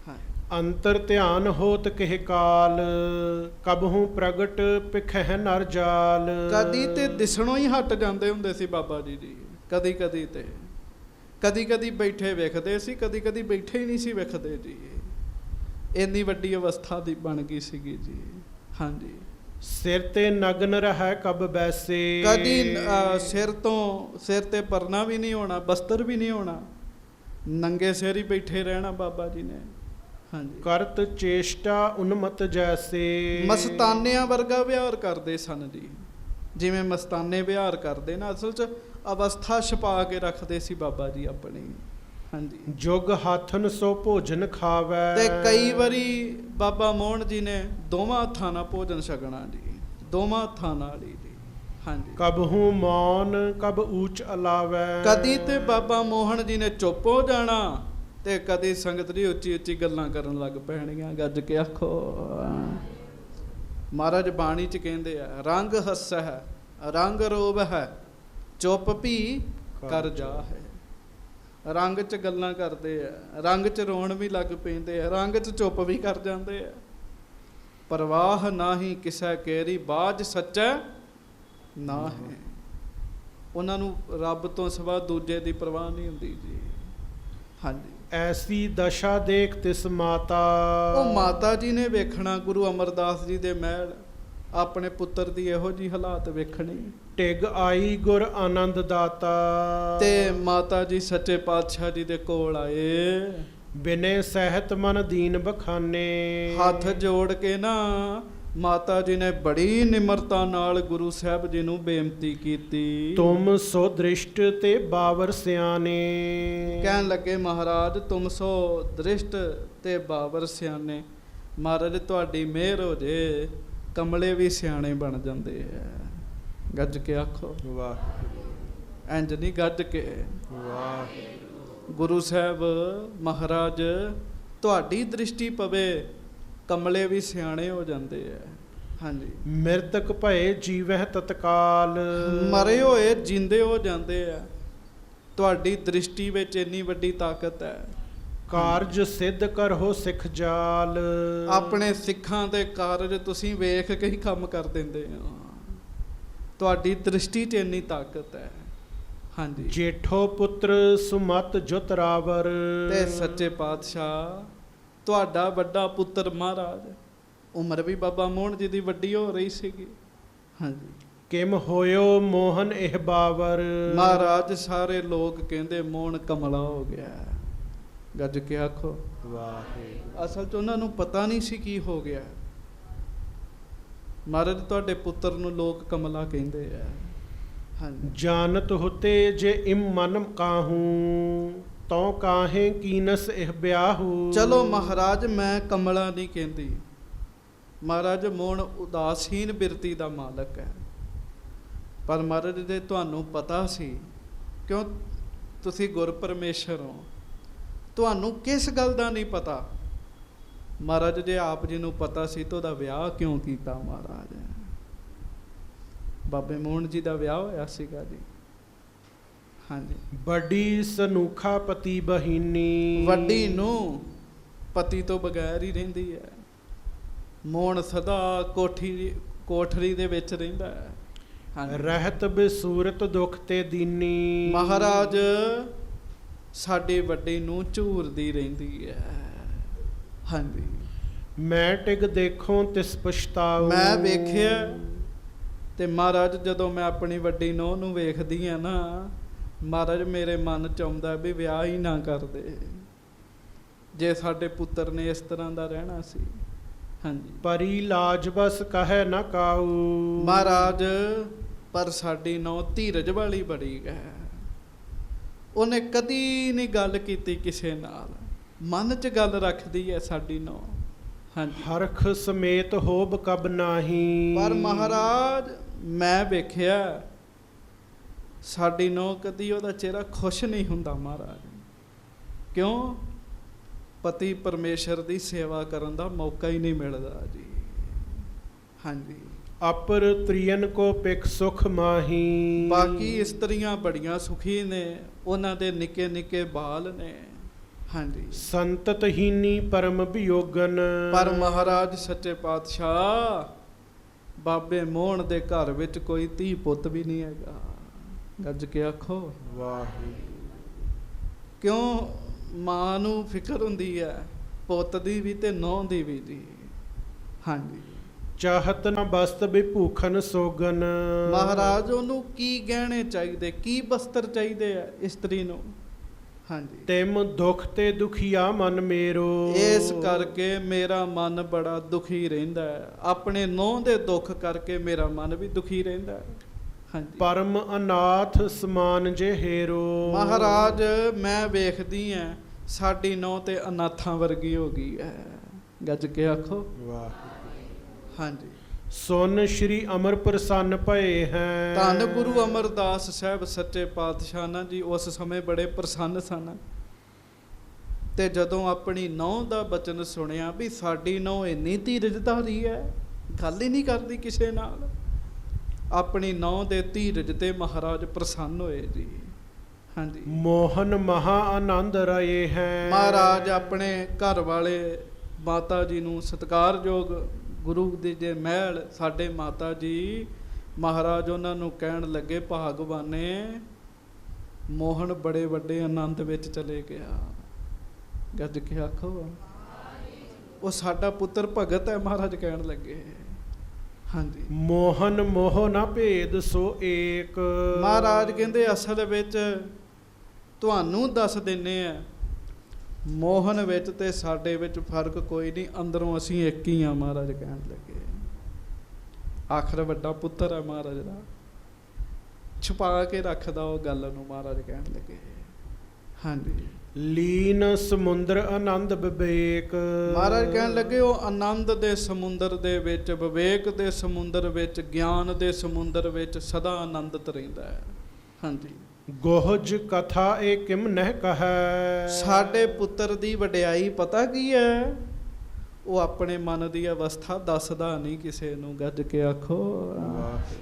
ਹਾਂ, ਅੰਤਰ ਧਿਆਨ ਹੋਤ ਕਿਹ ਕਾਲ, ਕਬਹੂ ਪ੍ਰਗਟ ਪਿਖਹਿ ਨਰ ਜਾਲ। ਕਦੀ ਤੇ ਦਿਸਣੋਂ ਹੀ ਹਟ ਜਾਂਦੇ ਹੁੰਦੇ ਸੀ ਬਾਬਾ ਜੀ ਦੀ, ਕਦੀ ਕਦੀ ਬੈਠੇ ਵੇਖਦੇ ਸੀ, ਕਦੀ ਬੈਠੇ ਹੀ ਨਹੀਂ ਸੀ ਵੇਖਦੇ ਜੀ। ਇੰਨੀ ਵੱਡੀ ਅਵਸਥਾ ਦੀ ਬਣ ਗਈ ਸੀਗੀ ਜੀ। ਹਾਂਜੀ, ਸਿਰ ਤੇ ਨਗਨ ਰਹਿ ਕਬ ਬੈਸੇ। ਕਦੀ ਸਿਰ ਤੇ ਪਰਨਾ ਵੀ ਨਹੀਂ ਹੋਣਾ, ਬਸਤਰ ਵੀ ਨਹੀਂ ਹੋਣਾ, ਨੰਗੇ ਸਿਰ ਹੀ ਬੈਠੇ ਰਹਿਣਾ ਬਾਬਾ ਜੀ ਨੇ। ਹਾਂਜੀ, ਕਰਤ ਚੇਸ਼ਟਾ ਉਨਮਤ ਜੈਸੇ। ਮਸਤਾਨਿਆਂ ਵਰਗਾ ਵਿਹਾਰ ਕਰਦੇ ਸਨ ਜੀ, ਜਿਵੇਂ ਮਸਤਾਨੇ ਵਿਹਾਰ ਕਰਦੇ ਨਾ, ਅਸਲ 'ਚ ਅਵਸਥਾ ਛਪਾ ਕੇ ਰੱਖਦੇ ਸੀ ਬਾਬਾ ਜੀ ਆਪਣੀ। ਹਾਂਜੀ, ਜੁਗ ਹਾਥਨ ਸੋ ਭੋਜਨ ਖਾਵੈ। ਤੇ ਕਈ ਵਾਰੀ ਬਾਬਾ ਮੋਹਨ ਜੀ ਨੇ ਦੋਵਾਂ ਹੱਥਾਂ ਨਾਲ ਭੋਜਨ ਛਕਣਾ ਜੀ, ਦੋਵਾਂ ਹੱਥਾਂ ਨਾਲ ਹੀ ਜੀ। ਹਾਂਜੀ, ਕਬਹੂ ਮੌਨ ਕਬ ਊਚ ਅਲਾਵੈ। ਕਦੀ ਤੇ ਬਾਬਾ ਮੋਹਨ ਜੀ ਨੇ ਚੁੱਪ ਹੋ ਜਾਣਾ, ਤੇ ਕਦੀ ਸੰਗਤ ਦੀ ਉੱਚੀ ਗੱਲਾਂ ਕਰਨ ਲੱਗ ਪੈਣੀਆਂ। ਗੱਜ ਕੇ ਆਖੋ। ਮਹਾਰਾਜ ਬਾਣੀ 'ਚ ਕਹਿੰਦੇ ਆ, ਰੰਗ ਹੱਸੈ ਹੈ ਰੰਗ ਰੋਬ ਹੈ, ਚੁੱਪ ਵੀ ਕਰ ਜਾ ਹੈ। ਰੰਗ 'ਚ ਗੱਲਾਂ ਕਰਦੇ ਆ, ਰੰਗ 'ਚ ਰੋਣ ਵੀ ਲੱਗ ਪੈਂਦੇ ਆ, ਰੰਗ 'ਚ ਚੁੱਪ ਵੀ ਕਰ ਜਾਂਦੇ ਆ। ਪਰਵਾਹ ਨਾਹੀ ਕਿਸੈ ਕੇਰੀ, ਬਾਝ ਸੱਚੈ ਨਾ ਹੈ। ਉਹਨਾਂ ਨੂੰ ਰੱਬ ਤੋਂ ਸਿਵਾ ਦੂਜੇ ਦੀ ਪਰਵਾਹ ਨਹੀਂ ਹੁੰਦੀ ਜੀ। ਹਾਂਜੀ, ਐਸੀ ਦਸ਼ਾ ਦੇਖ ਤਿਸ ਮਾਤਾ। ਉਹ ਮਾਤਾ ਜੀ ਨੇ ਵੇਖਣਾ ਗੁਰੂ ਅਮਰਦਾਸ ਜੀ ਦੇ ਮਹਿਲ, ਆਪਣੇ ਪੁੱਤਰ ਦੀ ਇਹੋ ਜਿਹੀ ਹਾਲਾਤ ਵੇਖਣੀ। ਟਿਗ ਆਈ ਗੁਰ ਆਨੰਦ ਦਾਤਾ। ਤੇ ਮਾਤਾ ਜੀ ਸੱਚੇ ਪਾਤਸ਼ਾਹ ਜੀ ਦੇ ਕੋਲ ਆਏ, ਬਿਨੇ ਸਹਿਤ ਮਨ ਦੀਨ ਬਖਾਨੇ। ਹੱਥ ਜੋੜ ਕੇ ਨਾ ਮਾਤਾ ਜੀ ਨੇ ਬੜੀ ਨਿਮਰਤਾ ਨਾਲ ਗੁਰੂ ਸਾਹਿਬ ਜੀ ਨੂੰ ਬੇਨਤੀ ਕੀਤੀ। ਤੁਮ ਸੋ ਦ੍ਰਿਸ਼ਟ ਤੇ ਬਾਵਰ ਸਿਆਣੇ। ਕਹਿਣ ਲੱਗੇ, ਮਹਾਰਾਜ ਤੁਮ ਸੋ ਦ੍ਰਿਸ਼ਟ ਤੇ ਬਾਵਰ ਸਿਆਣੇ। ਮਹਾਰਾਜ ਤੁਹਾਡੀ ਮਿਹਰ ਹੋ ਜੇ, ਕਮਲੇ ਵੀ ਸਿਆਣੇ ਬਣ ਜਾਂਦੇ ਆ। ਗੱਜ ਕੇ ਆਖੋ ਵਾਹ। ਇੰਜ ਨਹੀਂ, ਗੱਜ ਕੇ। ਵਾਹ। ਗੁਰੂ ਸਾਹਿਬ ਮਹਾਰਾਜ ਤੁਹਾਡੀ ਦ੍ਰਿਸ਼ਟੀ ਪਵੇ, ਕਮਲੇ ਵੀ ਸਿਆਣੇ ਹੋ ਜਾਂਦੇ ਆ। ਹਾਂਜੀ, ਮਿਰਤਕ ਭਏ ਜੀਵਹਿ ਤਤਕਾਲ। ਮਰੇ ਹੋਏ ਜਿੰਦੇ ਹੋ ਜਾਂਦੇ ਆ। ਤੁਹਾਡੀ ਦ੍ਰਿਸ਼ਟੀ ਵਿੱਚ ਇੰਨੀ ਵੱਡੀ ਤਾਕਤ ਹੈ। ਕਾਰਜ ਸਿੱਧ ਕਰੋ ਸਿੱਖ ਜਾਲ। ਆਪਣੇ ਸਿੱਖਾਂ ਦੇ ਕਾਰਜ ਤੁਸੀਂ ਵੇਖ ਕੇ ਹੀ ਕੰਮ ਕਰ ਦਿੰਦੇ ਹੋ। ਤੁਹਾਡੀ ਦ੍ਰਿਸ਼ਟੀ 'ਚ ਇੰਨੀ ਤਾਕਤ ਹੈ। ਹਾਂਜੀ, ਜੇਠੋ ਪੁੱਤਰ ਸੁਮਤ ਜੁਤ ਰਾਵਰ। ਤੇ ਸੱਚੇ ਪਾਤਸ਼ਾਹ ਤੁਹਾਡਾ ਵੱਡਾ ਪੁੱਤਰ ਮਹਾਰਾਜ, ਉਮਰ ਵੀ ਬਾਬਾ ਮੋਹਨ ਜੀ ਦੀ ਵੱਡੀ ਹੋ ਰਹੀ ਸੀਗੀ। ਹਾਂਜੀ, ਕਿਮ ਹੋਇਓ ਮੋਹਨ ਇਹ ਬਾਵਰ। ਮਹਾਰਾਜ ਸਾਰੇ ਲੋਕ ਕਹਿੰਦੇ ਮੋਹਨ ਕਮਲਾ ਹੋ ਗਿਆ। ਗੱਜ ਕੇ ਆਖੋ ਵਾਹ। ਅਸਲ 'ਚ ਉਹਨਾਂ ਨੂੰ ਪਤਾ ਨਹੀਂ ਸੀ ਕੀ ਹੋ ਗਿਆ। ਮਹਾਰਾਜ ਤੁਹਾਡੇ ਪੁੱਤਰ ਨੂੰ ਲੋਕ ਕਮਲਾ ਕਹਿੰਦੇ ਆ। ਹਾਂਜੀ, ਜਾਨਤ ਹੁਤੇ ਜੇ ਇਮ ਮਨ ਕਾਹੂ, ਤਉ ਕਾਹੇ ਕੀਨਸ ਇਹ ਬਿਆਹੂ। ਚਲੋ ਮਹਾਰਾਜ ਮੈਂ ਕਮਲਾ ਨਹੀਂ ਕਹਿੰਦੀ। ਮਹਾਰਾਜ ਮੋਹਨ ਉਦਾਸੀਨ ਬਿਰਤੀ ਦਾ ਮਾਲਕ ਹੈ, ਪਰ ਮਹਾਰਾਜ ਦੇ ਤੁਹਾਨੂੰ ਪਤਾ ਸੀ, ਕਿਉਂ ਤੁਸੀਂ ਗੁਰ ਪਰਮੇਸ਼ਰ ਹੋ, ਤੁਹਾਨੂੰ ਕਿਸ ਗੱਲ ਦਾ ਨਹੀਂ ਪਤਾ। ਮਹਾਰਾਜ ਜੇ ਆਪ ਜੀ ਨੂੰ ਪਤਾ ਸੀ ਤਾਂ ਉਹਦਾ ਵਿਆਹ ਕਿਉਂ ਕੀਤਾ। ਮਹਾਰਾਜ ਬਾਬੇ ਮੋਹਨ ਜੀ ਦਾ ਵਿਆਹ ਹੋਇਆ ਸੀਗਾ ਜੀ। ਹਾਂਜੀ, ਵੱਡੀ ਸਨੂਖਾ ਪਤੀ ਬਹੀਨੀ। ਵੱਡੀ ਨੂੰ ਪਤੀ ਤੋਂ ਬਗੈਰ ਹੀ ਰਹਿੰਦੀ ਹੈ। ਮੋਹਨ ਸਦਾ ਕੋਠਰੀ ਦੇ ਵਿੱਚ ਰਹਿੰਦਾ ਹੈ। ਹਾਂਜੀ, ਰਹਿਤ ਬਸੂਰਤ ਦੁਖ ਤੇ ਦੀਨੀ। ਮਹਾਰਾਜ ਸਾਡੀ ਵੱਡੀ ਨੂੰ ਝੂਰਦੀ ਰਹਿੰਦੀ ਹੈ। ਹਾਂਜੀ, ਮੈਂ ਟਿਗ ਦੇਖੋ ਤਿਸ ਪਛਤਾਉ। ਮੈਂ ਵੇਖਿਆ ਤੇ ਮਹਾਰਾਜ ਜਦੋਂ ਮੈਂ ਆਪਣੀ ਵੱਡੀ ਨੂੰਹ ਨੂੰ ਵੇਖਦੀ ਆ ਨਾ, ਮਹਾਰਾਜ ਮੇਰੇ ਮਨ 'ਚ ਆਉਂਦਾ ਵੀ ਵਿਆਹ ਹੀ ਨਾ ਕਰਦੇ, ਜੇ ਸਾਡੇ ਪੁੱਤਰ ਨੇ ਇਸ ਤਰ੍ਹਾਂ ਦਾ ਰਹਿਣਾ ਸੀ। ਹਾਂਜੀ, ਪਰੀ ਲਾਜ ਬਸ ਕਹੈ ਨਾ ਕਾਊ। ਮਹਾਰਾਜ ਪਰ ਸਾਡੀ ਨੂੰਹ ਧੀਰਜ ਵਾਲੀ ਬੜੀ ਹੈ। ਉਹਨੇ ਕਦੀ ਨਹੀਂ ਗੱਲ ਕੀਤੀ ਕਿਸੇ ਨਾਲ, ਮਨ 'ਚ ਗੱਲ ਰੱਖਦੀ ਹੈ ਸਾਡੀ ਨੂੰਹ। ਹਾਂਜੀ, ਹਰਖ ਸਮੇਤ ਹੋਬ ਕਬ ਨਾਹੀ। ਪਰ ਮਹਾਰਾਜ ਮੈਂ ਵੇਖਿਆ ਸਾਡੀ ਨੂੰਹ ਕਦੀ ਉਹਦਾ ਚਿਹਰਾ ਖੁਸ਼ ਨਹੀਂ ਹੁੰਦਾ। ਮਹਾਰਾਜ ਕਿਉਂ? ਪਤੀ ਪਰਮੇਸ਼ਰ ਦੀ ਸੇਵਾ ਕਰਨ ਦਾ ਮੌਕਾ ਹੀ ਨਹੀਂ ਮਿਲਦਾ ਜੀ। ਹਾਂਜੀ, ਅਪਰ ਤ੍ਰਿਯਨ ਕੋ ਪਿਕ ਸੁਖ ਮਾਹੀ। ਬਾਕੀ ਇਸਤਰੀਆਂ ਬੜੀਆਂ ਸੁਖੀ ਨੇ, ਉਹਨਾਂ ਦੇ ਨਿੱਕੇ ਨਿੱਕੇ ਬਾਲ ਨੇ। ਹਾਂਜੀ। ਸੰਤਤਹੀਨੀ ਪਰਮ ਵਿਯੋਗਨ। ਪਰ ਮਹਾਰਾਜ ਸੱਚੇ ਪਾਤਸ਼ਾਹ ਬਾਬੇ ਮੋਹਣ ਦੇ ਘਰ ਵਿੱਚ ਕੋਈ ਧੀ ਪੁੱਤ ਵੀ ਨਹੀਂ ਹੈਗਾ। ਗੱਜ ਕੇ ਆਖੋ ਵਾਹਿਗੁਰੂ। ਕਿਉਂ? ਮਾਂ ਨੂੰ ਫਿਕਰ ਹੁੰਦੀ ਹੈ ਪੁੱਤ ਦੀ ਵੀ ਤੇ ਨੂੰਹ ਦੀ ਵੀ ਜੀ। ਹਾਂਜੀ। ਚਾਹਤ ਨ ਬਸਤ ਵਿਭੂਖਨ ਸੋਗਨ। ਮਹਾਰਾਜ ਉਹਨੂੰ ਕੀ ਗਹਿਣੇ ਚਾਹੀਦੇ, ਕੀ ਬਸਤਰ ਚਾਹੀਦੇ ਆ ਇਸਤਰੀ ਨੂੰ। ਹਾਂਜੀ। ਤਿਮ ਦੁਖ ਤੇ ਦੁਖੀਆ ਮਨ ਮੇਰੋ। ਇਸ ਕਰਕੇ ਮੇਰਾ ਮਨ ਬੜਾ ਦੁਖੀ ਰਹਿੰਦਾ ਹੈ। ਆਪਣੇ ਨੂੰਹ ਦੇ ਦੁੱਖ ਕਰਕੇ ਮੇਰਾ ਮਨ ਵੀ ਦੁਖੀ ਰਹਿੰਦਾ ਹੈ। ਹਾਂਜੀ। ਪਰਮ ਅਨਾਥ ਸਮਾਨ ਜੇ ਹੇਰੋ। ਮਹਾਰਾਜ ਮੈਂ ਵੇਖਦੀ ਹਾਂ ਸਾਡੀ ਨੂੰਹ ਤੇ ਅਨਾਥਾਂ ਵਰਗੀ ਹੋ ਗਈ ਹੈ। ਗੱਜ ਕੇ ਆਖੋ ਵਾਹਿਗੁਰੂ। ਹਾਂਜੀ। ਸੁਨ ਸ਼੍ਰੀ ਅਮਰ ਪ੍ਰਸੰਨ ਭਏ ਹੈ। ਧੰਨ ਗੁਰੂ ਅਮਰਦਾਸ ਸਾਹਿਬ ਸੱਚੇ ਪਾਤਸ਼ਾਹ ਨਾ ਜੀ ਉਸ ਸਮੇਂ ਬੜੇ ਪ੍ਰਸੰਨ ਸਨ। ਤੇ ਜਦੋਂ ਆਪਣੀ ਨੂੰਹ ਦਾ ਬਚਨ ਸੁਣਿਆ ਵੀ ਸਾਡੀ ਨੂੰਹ ਇੰਨੀ ਧੀਰਜਧਾਰੀ ਹੈ, ਗੱਲ ਹੀ ਨਹੀਂ ਕਰਦੀ ਕਿਸੇ ਨਾਲ, ਆਪਣੀ ਨੂੰਹ ਦੇ ਧੀਰਜ ਤੇ ਮਹਾਰਾਜ ਪ੍ਰਸੰਨ ਹੋਏ ਜੀ। ਹਾਂਜੀ। ਮੋਹਨ ਮਹਾ ਆਨੰਦ ਰਹੇ ਹੈ। ਮਹਾਰਾਜ ਆਪਣੇ ਘਰ ਵਾਲੇ ਮਾਤਾ ਜੀ ਨੂੰ ਸਤਿਕਾਰਯੋਗ ਗੁਰੂ ਦੇ ਜੇ ਮਹਿਲ ਸਾਡੇ ਮਾਤਾ ਜੀ, ਮਹਾਰਾਜ ਉਹਨਾਂ ਨੂੰ ਕਹਿਣ ਲੱਗੇ ਭਾਗਵਾਨੇ ਮੋਹਨ ਬੜੇ ਵੱਡੇ ਆਨੰਦ ਵਿੱਚ ਚਲੇ ਗਿਆ। ਗੱਜ ਕੇ ਆਖੋ ਉਹ ਸਾਡਾ ਪੁੱਤਰ ਭਗਤ ਹੈ। ਮਹਾਰਾਜ ਕਹਿਣ ਲੱਗੇ। ਹਾਂਜੀ। ਮੋਹਨ ਮੋਹ ਨਾ ਭੇਦ ਸੋ ਏਕ। ਮਹਾਰਾਜ ਕਹਿੰਦੇ ਅਸਲ ਵਿੱਚ ਤੁਹਾਨੂੰ ਦੱਸ ਦਿੰਨੇ ਆ, ਮੋਹਨ ਵਿੱਚ ਤੇ ਸਾਡੇ ਵਿੱਚ ਫਰਕ ਕੋਈ ਨਹੀਂ, ਅੰਦਰੋਂ ਅਸੀਂ ਇੱਕ ਹੀ ਆ। ਮਹਾਰਾਜ ਕਹਿਣ ਲੱਗੇ ਆਖਰ ਵੱਡਾ ਪੁੱਤਰ ਹੈ ਮਹਾਰਾਜ ਦਾ, ਛੁਪਾ ਕੇ ਰੱਖਦਾ ਉਹ ਗੱਲ ਨੂੰ। ਮਹਾਰਾਜ ਕਹਿਣ ਲੱਗੇ। ਹਾਂਜੀ। ਲੀਨ ਸਮੁੰਦਰ ਆਨੰਦ ਵਿਵੇਕ। ਮਹਾਰਾਜ ਕਹਿਣ ਲੱਗੇ ਉਹ ਆਨੰਦ ਦੇ ਸਮੁੰਦਰ ਦੇ ਵਿੱਚ, ਵਿਵੇਕ ਦੇ ਸਮੁੰਦਰ ਵਿੱਚ, ਗਿਆਨ ਦੇ ਸਮੁੰਦਰ ਵਿੱਚ ਸਦਾ ਆਨੰਦਿਤ ਰਹਿੰਦਾ ਹੈ। ਹਾਂਜੀ। ਗੋਹਜ ਕਥਾ ਇਹ ਕਿਮ ਨਹਿ ਕਹੈ। ਸਾਡੇ ਪੁੱਤਰ ਦੀ ਵਡਿਆਈ ਪਤਾ ਕੀ ਹੈ? ਉਹ ਆਪਣੇ ਮਨ ਦੀ ਅਵਸਥਾ ਦੱਸਦਾ ਨਹੀਂ ਕਿਸੇ ਨੂੰ। ਗੱਜ ਕੇ ਆਖੋ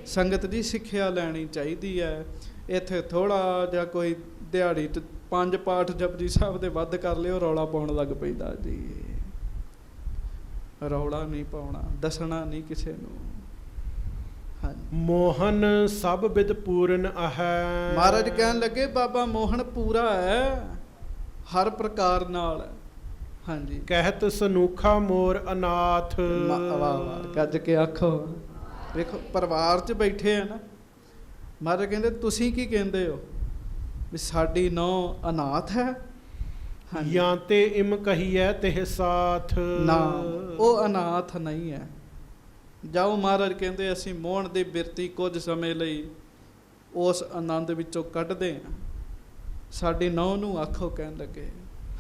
ਸੰਗਤ ਜੀ ਸਿੱਖਿਆ ਲੈਣੀ ਚਾਹੀਦੀ ਹੈ। ਇੱਥੇ ਥੋੜਾ ਜਿਹਾ ਕੋਈ ਦਿਹਾੜੀ 'ਚ 5 ਪਾਠ ਜਪਜੀ ਸਾਹਿਬ ਦੇ ਵੱਧ ਕਰ ਲਿਓ, ਰੌਲਾ ਪਾਉਣ ਲੱਗ ਪੈਂਦਾ ਜੀ। ਰੌਲਾ ਨਹੀਂ ਪਾਉਣਾ, ਦੱਸਣਾ ਨਹੀਂ ਕਿਸੇ ਨੂੰ। ਮੋਹਨ ਸਭ ਵਿਦ ਪੂਰਨ ਹੈ। ਮਹਾਰਾਜ ਕਹਿਣ ਲੱਗੇ ਬਾਬਾ ਮੋਹਨ ਪੂਰਾ ਹੈ ਹਰ ਪ੍ਰਕਾਰ ਨਾਲ। ਹਾਂਜੀ। ਕਹਿਤ ਸਨੂਖਾ ਮੋਰ ਅਨਾਥ। ਵਾਹ ਵਾਹ ਗੱਜ ਕੇ ਆਖੋ। ਵੇਖੋ ਪਰਿਵਾਰ 'ਚ ਬੈਠੇ ਆ ਨਾ, ਮਹਾਰਾਜ ਕਹਿੰਦੇ ਤੁਸੀਂ ਕੀ ਕਹਿੰਦੇ ਹੋ ਵੀ ਸਾਡੀ ਨੂੰਹ ਅਨਾਥ ਹੈ? ਜਾਂ ਤੇ ਇਮ ਕਹੀਐ ਤਿਹ ਸਾਥ। ਨਾ, ਉਹ ਅਨਾਥ ਨਹੀਂ ਹੈ। ਜਾਓ ਮਹਾਰਾਜ ਕਹਿੰਦੇ ਅਸੀਂ ਮੋਹਣ ਦੀ ਬਿਰਤੀ ਕੁਝ ਸਮੇਂ ਲਈ ਉਸ ਆਨੰਦ ਵਿੱਚੋਂ ਕੱਢਦੇ ਹਾਂ, ਸਾਡੀ ਨੂੰਹ ਨੂੰ ਆਖੋ। ਕਹਿਣ ਲੱਗੇ।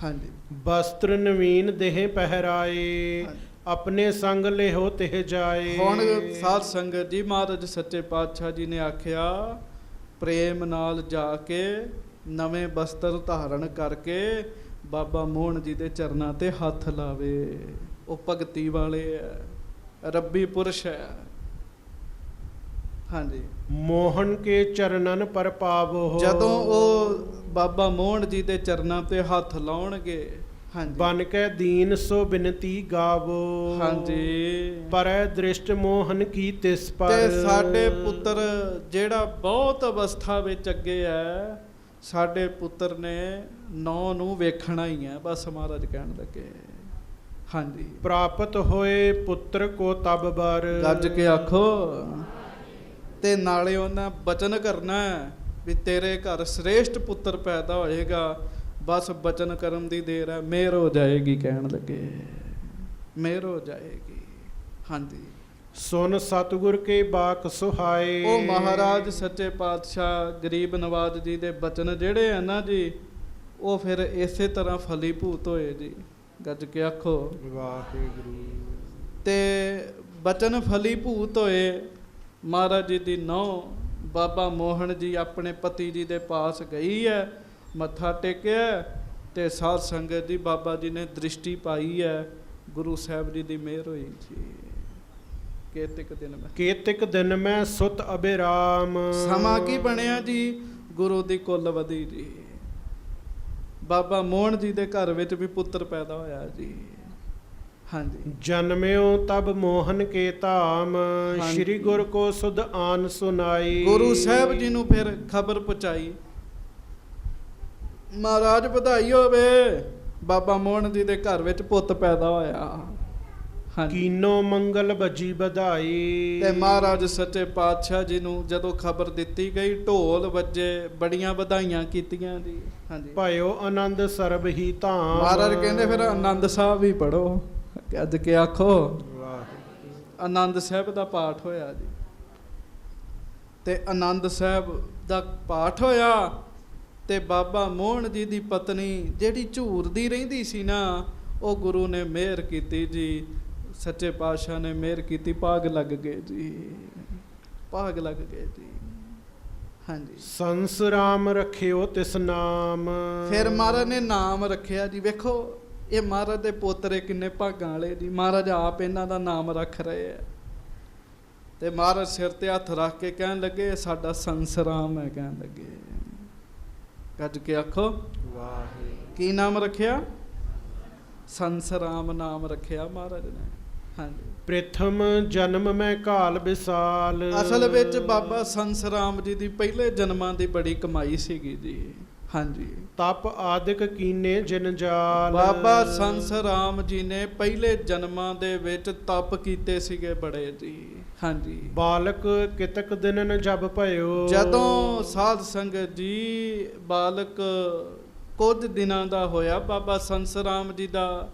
ਹਾਂਜੀ। ਬਸਤਰ ਨਵੀਨ ਦੇਹ ਪਹਿਰਾਏ, ਆਪਣੇ ਸੰਗ ਲਿਹੋ ਤਿਹ ਜਾਏ। ਹੁਣ ਸਾਧ ਸੰਗਤ ਜੀ ਮਹਾਰਾਜ ਸੱਚੇ ਪਾਤਸ਼ਾਹ ਜੀ ਨੇ ਆਖਿਆ ਪ੍ਰੇਮ ਨਾਲ ਜਾ ਕੇ ਨਵੇਂ ਬਸਤਰ ਧਾਰਨ ਕਰਕੇ ਬਾਬਾ ਮੋਹਣ ਜੀ ਦੇ ਚਰਨਾਂ ਤੇ ਹੱਥ ਲਾਵੇ। ਉਹ ਭਗਤੀ ਵਾਲੇ ਹੈ, ਰੱਬੀ ਪੁਰਸ਼ ਹੈ। ਹਾਂਜੀ। ਮੋਹਨ ਕੇ ਚਰਨਨ ਪਰ ਪਾਵੋ। ਜਦੋਂ ਉਹ ਬਾਬਾ ਮੋਹਣ ਜੀ ਦੇ ਚਰਨਾਂ ਤੇ ਹੱਥ ਲਾਉਣਗੇ, ਹਾਂਜੀ, ਬਨ ਕੇ ਦੀਨ ਸੋ ਬਿਨਤੀ ਗਾਵੋ। ਹਾਂਜੀ। ਪਰੈ ਦ੍ਰਿਸ਼ਟ ਮੋਹਨ ਕੀ ਤਿਸ ਪਰ। ਤੇ ਸਾਡੇ ਪੁੱਤਰ ਜਿਹੜਾ ਬਹੁਤ ਅਵਸਥਾ ਵਿੱਚ ਅੱਗੇ ਹੈ, ਸਾਡੇ ਪੁੱਤਰ ਨੇ ਨੂੰਹ ਨੂੰ ਵੇਖਣਾ ਹੀ ਹੈ। ਬਸ ਮਹਾਰਾਜ ਕਹਿਣ ਲੱਗੇ। ਹਾਂਜੀ। ਪ੍ਰਾਪਤ ਹੋਏ ਪੁੱਤਰ ਕੋ ਤਬ ਬਰ। ਗੱਜ ਕੇ ਆਖੋ। ਤੇ ਨਾਲੇ ਉਹਨਾਂ ਬਚਨ ਕਰਨਾ ਵੀ ਤੇਰੇ ਘਰ ਸ੍ਰੇਸ਼ਟ ਪੁੱਤਰ ਪੈਦਾ ਹੋਏਗਾ। ਬਸ ਬਚਨ ਕਰਨ ਦੀ ਦੇਰ ਹੈ, ਮਿਹਰ ਹੋ ਜਾਏਗੀ। ਕਹਿਣ ਲੱਗੇ ਮਿਹਰ ਹੋ ਜਾਏਗੀ। ਹਾਂਜੀ। ਸੁਨ ਸਤਿਗੁਰ ਕੇ ਬਾਕ ਸੁਹਾਏ। ਉਹ ਮਹਾਰਾਜ ਸੱਚੇ ਪਾਤਸ਼ਾਹ ਗਰੀਬ ਨਵਾਜ ਜੀ ਦੇ ਬਚਨ ਜਿਹੜੇ ਆ ਨਾ ਜੀ, ਉਹ ਫਿਰ ਇਸੇ ਤਰ੍ਹਾਂ ਫਲੀਭੂਤ ਹੋਏ ਜੀ। ਗੱਜ ਕੇ ਆਖੋ ਵਾਹਿਗੁਰੂ। ਤੇ ਬਚਨ ਫਲੀਭੂਤ ਹੋਏ। ਮਹਾਰਾਜ ਜੀ ਦੀ ਨੂੰਹ ਬਾਬਾ ਮੋਹਣ ਜੀ ਆਪਣੇ ਪਤੀ ਜੀ ਦੇ ਪਾਸ ਗਈ ਹੈ, ਮੱਥਾ ਟੇਕਿਆ ਤੇ ਸਾਧ ਸੰਗਤ ਜੀ ਬਾਬਾ ਜੀ ਨੇ ਦ੍ਰਿਸ਼ਟੀ ਪਾਈ ਹੈ। ਗੁਰੂ ਸਾਹਿਬ ਜੀ ਦੀ ਮਿਹਰ ਹੋਈ ਜੀ। ਕੇਤਿਕ ਦਿਨ ਮੈਂ ਕੇਤਿਕ ਦਿਨ ਮੈਂ ਸੁਤ ਅਬਿਰਾਮ। ਸਮਾਂ ਕੀ ਬਣਿਆ ਜੀ? ਗੁਰੂ ਦੀ ਕੁੱਲ ਵਧੀ ਜੀ। ਬਾਬਾ ਮੋਹਨ ਜੀ ਦੇ ਘਰ ਵਿੱਚ ਵੀ ਪੁੱਤਰ ਪੈਦਾ ਹੋਇਆ ਜੀ। ਹਾਂਜੀ। ਜਨਮਿਓ ਤਬ ਮੋਹਨ ਕੇ ਧਾਮ, ਹਾਂਜੀ। ਸ਼੍ਰੀ ਗੁਰ ਕੋ ਸੁਧ ਆਨ ਸੁਨਾਈ। ਗੁਰੂ ਸਾਹਿਬ ਜੀ ਨੂੰ ਫਿਰ ਖਬਰ ਪਹੁੰਚਾਈ, ਮਹਾਰਾਜ ਵਧਾਈ ਹੋਵੇ, ਬਾਬਾ ਮੋਹਨ ਜੀ ਦੇ ਘਰ ਵਿੱਚ ਪੁੱਤ ਪੈਦਾ ਹੋਇਆ। ਹਾਂਜੀ। ਕੀਨੋ ਮੰਗਲ ਭਜੀ ਵਧਾਈ। ਤੇ ਮਹਾਰਾਜ ਸੱਚੇ ਪਾਤਸ਼ਾਹ ਜੀ ਨੂੰ ਜਦੋਂ ਖਬਰ ਦਿੱਤੀ ਗਈ, ਢੋਲ ਵੱਜੇ, ਬੜੀਆਂ ਵਧਾਈਆਂ ਕੀਤੀਆਂ ਜੀ। ਹਾਂਜੀ। ਭਇਓ ਆਨੰਦ ਸਰਬ ਹੀ ਧਾਮ। ਮਹਾਰਾਜ ਕਹਿੰਦੇ ਫਿਰ ਆਨੰਦ ਸਾਹਿਬ ਵੀ ਪੜੋ। ਅੱਜ ਕੇ ਆਖੋ ਵਾਹ। ਆਨੰਦ ਸਾਹਿਬ ਦਾ ਪਾਠ ਹੋਇਆ ਜੀ। ਤੇ ਆਨੰਦ ਸਾਹਿਬ ਦਾ ਪਾਠ ਹੋਇਆ ਤੇ ਬਾਬਾ ਮੋਹਨ ਜੀ ਦੀ ਪਤਨੀ ਜਿਹੜੀ ਝੂਰਦੀ ਰਹਿੰਦੀ ਸੀ ਨਾ, ਉਹ ਗੁਰੂ ਨੇ ਮਿਹਰ ਕੀਤੀ ਜੀ। ਸੱਚੇ ਪਾਤਸ਼ਾਹ ਨੇ ਮਿਹਰ ਕੀਤੀ, ਭਾਗ ਲੱਗ ਗਏ ਜੀ, ਭਾਗ ਲੱਗ ਗਏ ਜੀ। ਹਾਂਜੀ। ਸੰਸ ਰਾਮ ਰਖਿਓ ਤਿਸ ਨਾਮ। ਫਿਰ ਮਹਾਰਾਜ ਨੇ ਨਾਮ ਰੱਖਿਆ ਜੀ। ਵੇਖੋ ਇਹ ਮਹਾਰਾਜ ਦੇ ਪੋਤਰੇ ਕਿੰਨੇ ਭਾਗਾਂ ਵਾਲੇ ਜੀ। ਮਹਾਰਾਜ ਆਪ ਇਹਨਾਂ ਦਾ ਨਾਮ ਰੱਖ ਰਹੇ ਆ। ਤੇ ਮਹਾਰਾਜ ਸਿਰ ਤੇ ਹੱਥ ਰੱਖ ਕੇ ਕਹਿਣ ਲੱਗੇ, ਇਹ ਸਾਡਾ ਸੰਸਰਾਮ ਹੈ। ਕਹਿਣ ਲੱਗੇ, ਗੱਜ ਕੇ ਆਖੋ ਵਾਹਿਗੁਰੂ। ਕੀ ਨਾਮ ਰੱਖਿਆ? ਸੰਸਰਾਮ ਨਾਮ ਰੱਖਿਆ ਮਹਾਰਾਜ ਨੇ। ਹਾਂਜੀ। ਪ੍ਰਥਮ ਜਨਮ ਮੈਂ ਕਾਲ ਵਿਸਾਲ। ਅਸਲ ਵਿੱਚ ਬਾਬਾ ਸੰਸਰਾਮ ਜੀ ਦੀ ਪਹਿਲੇ ਜਨਮਾਂ ਦੀ ਬੜੀ ਕਮਾਈ ਸੀਗੀ ਜੀ। ਹਾਂਜੀ। ਤਪ ਆਦਿਕ ਕੀਨੇ ਜਨਜਾਲ। ਬਾਬਾ ਸੰਸਰਾਮ ਜੀ ਨੇ ਪਹਿਲੇ ਜਨਮਾਂ ਦੇ ਵਿੱਚ ਤਪ ਕੀਤੇ ਸੀਗੇ ਬੜੇ ਜੀ। ਹਾਂਜੀ। ਬਾਲਕ ਕਿਤਕ ਦਿਨਨ ਜਬ ਭਇਓ। ਜਦੋਂ ਸਾਧ ਸੰਗਤ ਜੀ ਬਾਲਕ ਕੁਝ ਦਿਨਾਂ ਦਾ ਹੋਇਆ, ਬਾਬਾ ਸੰਸਰਾਮ ਜੀ ਦਾ